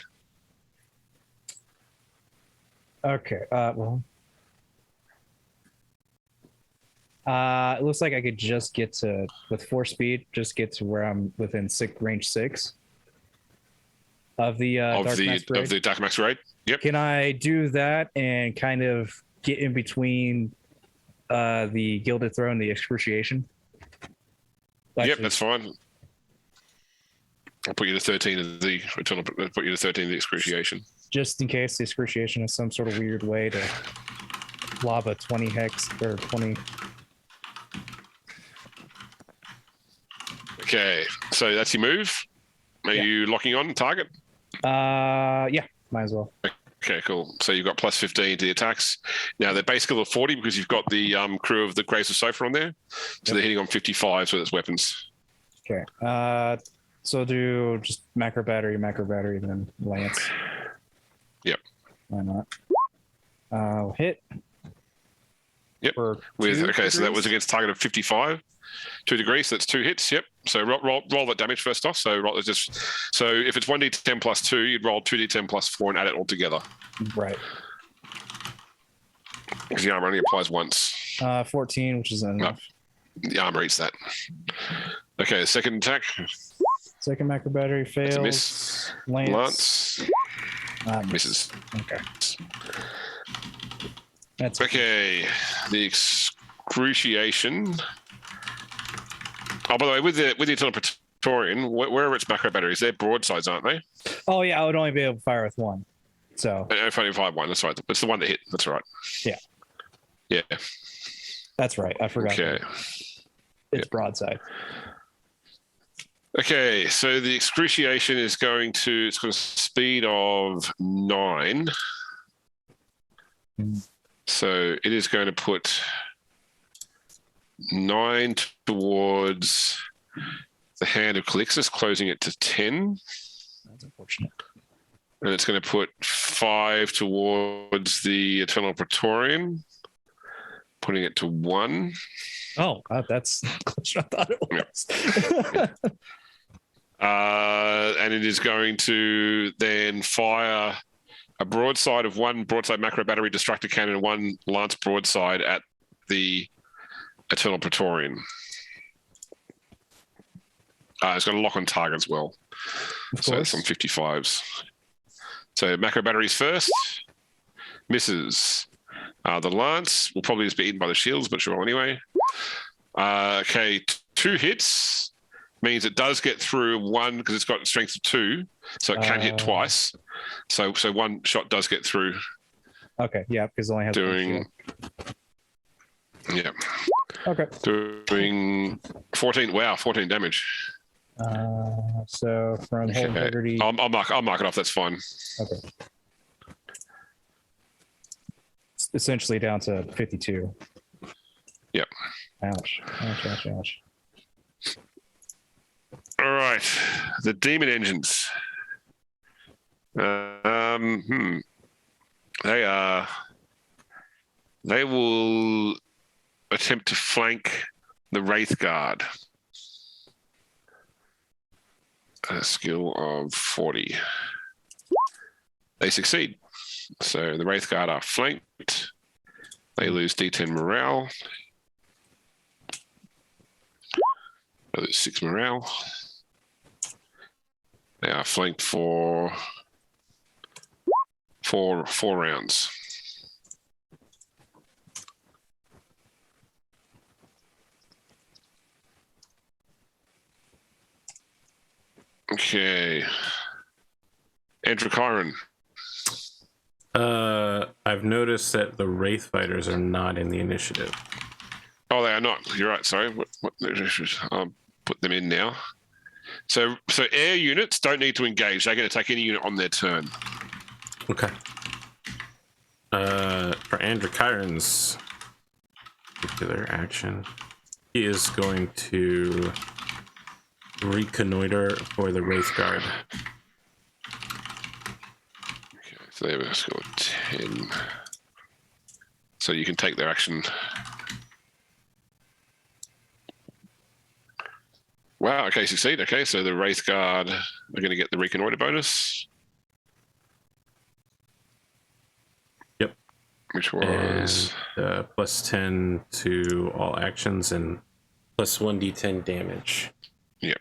Okay. Well. It looks like I could just get to, with 4 speed, just get to where I'm within range 6 of the Dark Masquerade. Of the Dark Masquerade. Yep. Can I do that and kind of get in between the Gilded Throne and the Excruciation? Yep, that's fine. I'll put you to 13 of the Eternal. Put you to 13 of the Excruciation. Just in case the Excruciation is some sort of weird way to lob a 20 hex or 20. Okay, so that's your move. Are you locking on target? Yeah, might as well. Okay, cool. So you've got plus 15 to the attacks. Now they're base skill of 40 because you've got the crew of the Graves of Sofa on there. So they're hitting on 55 with its weapons. Okay. So do just macro battery, then lance. Yep. Why not? Hit. Yep. For With 2 okay, so that was degrees? against target of 55, 2 degrees. So that's 2 hits. Yep. So roll that damage first off. So roll just so if it's 1d10 plus 2, you'd roll 2d10 plus 4 and add it all together Right. because the armor only applies once. 14, which is enough. The armor eats that. Okay, second attack. Second macro battery That's fails. a miss. Lance. Lance misses. Okay. That's Okay, the excruciation. Oh, by the way, with the Eternal Praetorian, where are its macro batteries? They're broadsides, aren't they? Oh yeah, I would only be able to fire with one. So If only 5-1, that's right. It's the one that hit. That's right. Yeah. Yeah. that's right. I forgot. Okay. It's broadside. Okay, so the excruciation is it's got a speed of 9. So it is going to put 9 towards the Hand of Calixis, closing it to 10. That's unfortunate. And it's going to put 5 towards the Eternal Praetorian, putting it to 1. Oh, that's closer than I thought it was. And it is going to then fire a broadside of 1 broadside macro battery destructor cannon and 1 lance broadside at the Eternal Praetorian. It's going to lock on target as well. So some 55s. So macro batteries first. Misses. The lance will probably just be eaten by the shields, but sure anyway. Okay, 2 hits means it does get through 1 because it's got strength of 2, so it can hit twice. So 1 shot does get through. Okay, yeah, because it only has Doing, yeah. Okay. Doing 14. Wow, 14 damage. So from whole integrity. I'll mark it off. That's fine. Okay. It's essentially down to 52. Yep. Ouch. All right, the demon engines. They will attempt to flank the Wraith Guard. A skill of 40. They succeed. So the Wraith Guard are flanked. They lose D10 morale. They lose 6 morale. They are flanked for four rounds. Okay. Androchiron. I've noticed that the Wraith Fighters are not in the initiative. Oh, they are not. You're right. Sorry. I'll put them in now. So air units don't need to engage. They can attack any unit on their turn. Okay. For Androchiron's particular action, he is going to reconnoiter for the Wraith Guard. Okay, so they have a score of 10. So you can take their action. Wow, okay, succeed. Okay, so the Wraith Guard are going to get the reconnoiter bonus. Yep. Which was... And, plus 10 to all actions and plus 1d10 damage. Yep.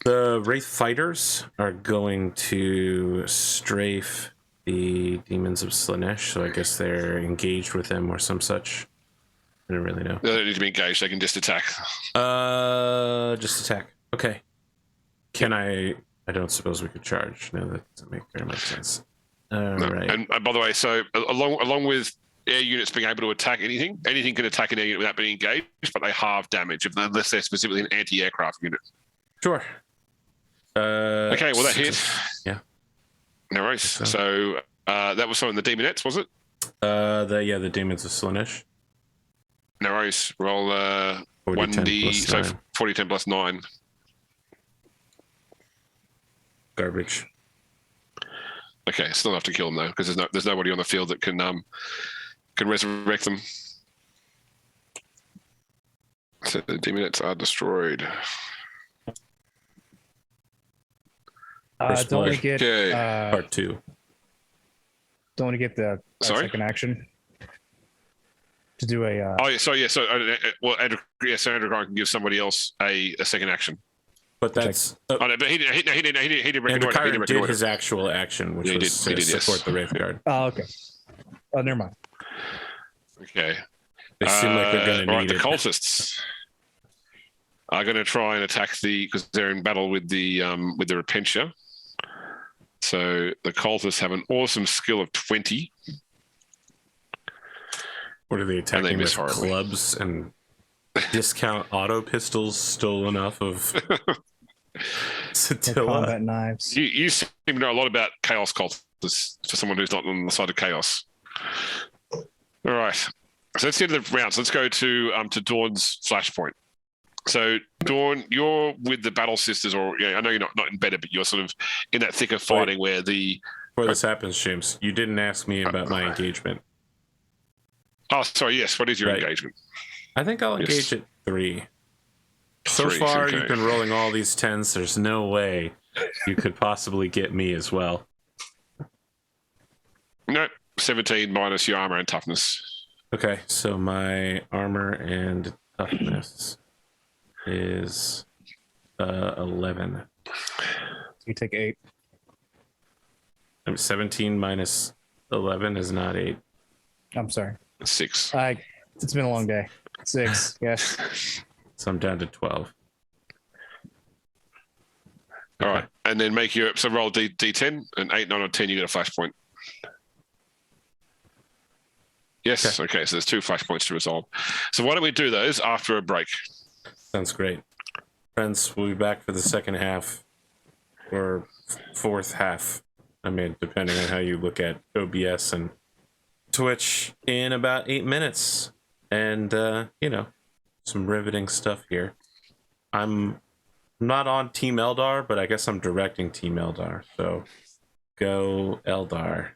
The Wraith Fighters are going to strafe the Demons of Slanesh, so I guess they're engaged with them or some such. I don't really know. They don't need to be engaged, they can just attack. Just attack. Okay. Can I don't suppose we could charge. No, that doesn't make very much sense. Right. And by the way, so along with air units being able to attack anything can attack an air unit without being engaged, but they halve damage unless they're specifically an anti-aircraft unit. Sure. Okay, well that hit. Yeah. No worries. So that was something the Demonettes, was it? The Demons of Slanesh. No worries. Roll 40, 1d, so 40, 10 plus 9. Garbage. Okay, still enough to kill them though, because there's nobody on the field that can resurrect them. So the demons are destroyed. First Don't we blood. get Okay. Part 2. don't we get the Sorry? second action to do a Oh yeah, so well, Androchiron can give somebody else a second action. But that's Oh no, but he didn't reconnoiter. He didn't Androchiron did reconnoiter. his actual action, which Yeah, he was did, to yes. support the Wraith Guard. oh okay. Oh, never mind. Okay. They seem like they're going to right, need the it. cultists are going to try and attack because they're in battle with the Repentia. So the cultists have an awesome skill of 20. What are they attacking miss with? horribly. Clubs and discount auto pistols stolen off of The Satilla? combat knives. You seem to know a lot about chaos cultists for someone who's not on the side of chaos. All right. So let's get to the rounds. Let's go to Dawn's flashpoint. So Dawn, you're with the Battle Sisters, or I know you're not embedded, but you're sort of in that thick of fighting where the. Before this happens, James, you didn't ask me about my engagement. Oh, sorry. Yes. What is your Right. engagement? I think I'll Yes. engage at 3. So 3, far, okay. you've been rolling all these 10s. There's no way you could possibly get me as well. No, 17 minus your armor and toughness. Okay, so my armor and toughness is 11. You take 8. 17 minus 11 is not 8. I'm sorry. 6. It's been a long day. 6. Yes. So I'm down to 12. All right, and then roll D10, and 8, 9, or 10, you get a flashpoint. Yes. Okay. So there's 2 flashpoints to resolve. So why don't we do those after a break? Sounds great. Friends, we'll be back for the second half or fourth half. I mean, depending on how you look at OBS and Twitch in about 8 minutes. And, some riveting stuff here. I'm not on Team Eldar, but I guess I'm directing Team Eldar. So go Eldar.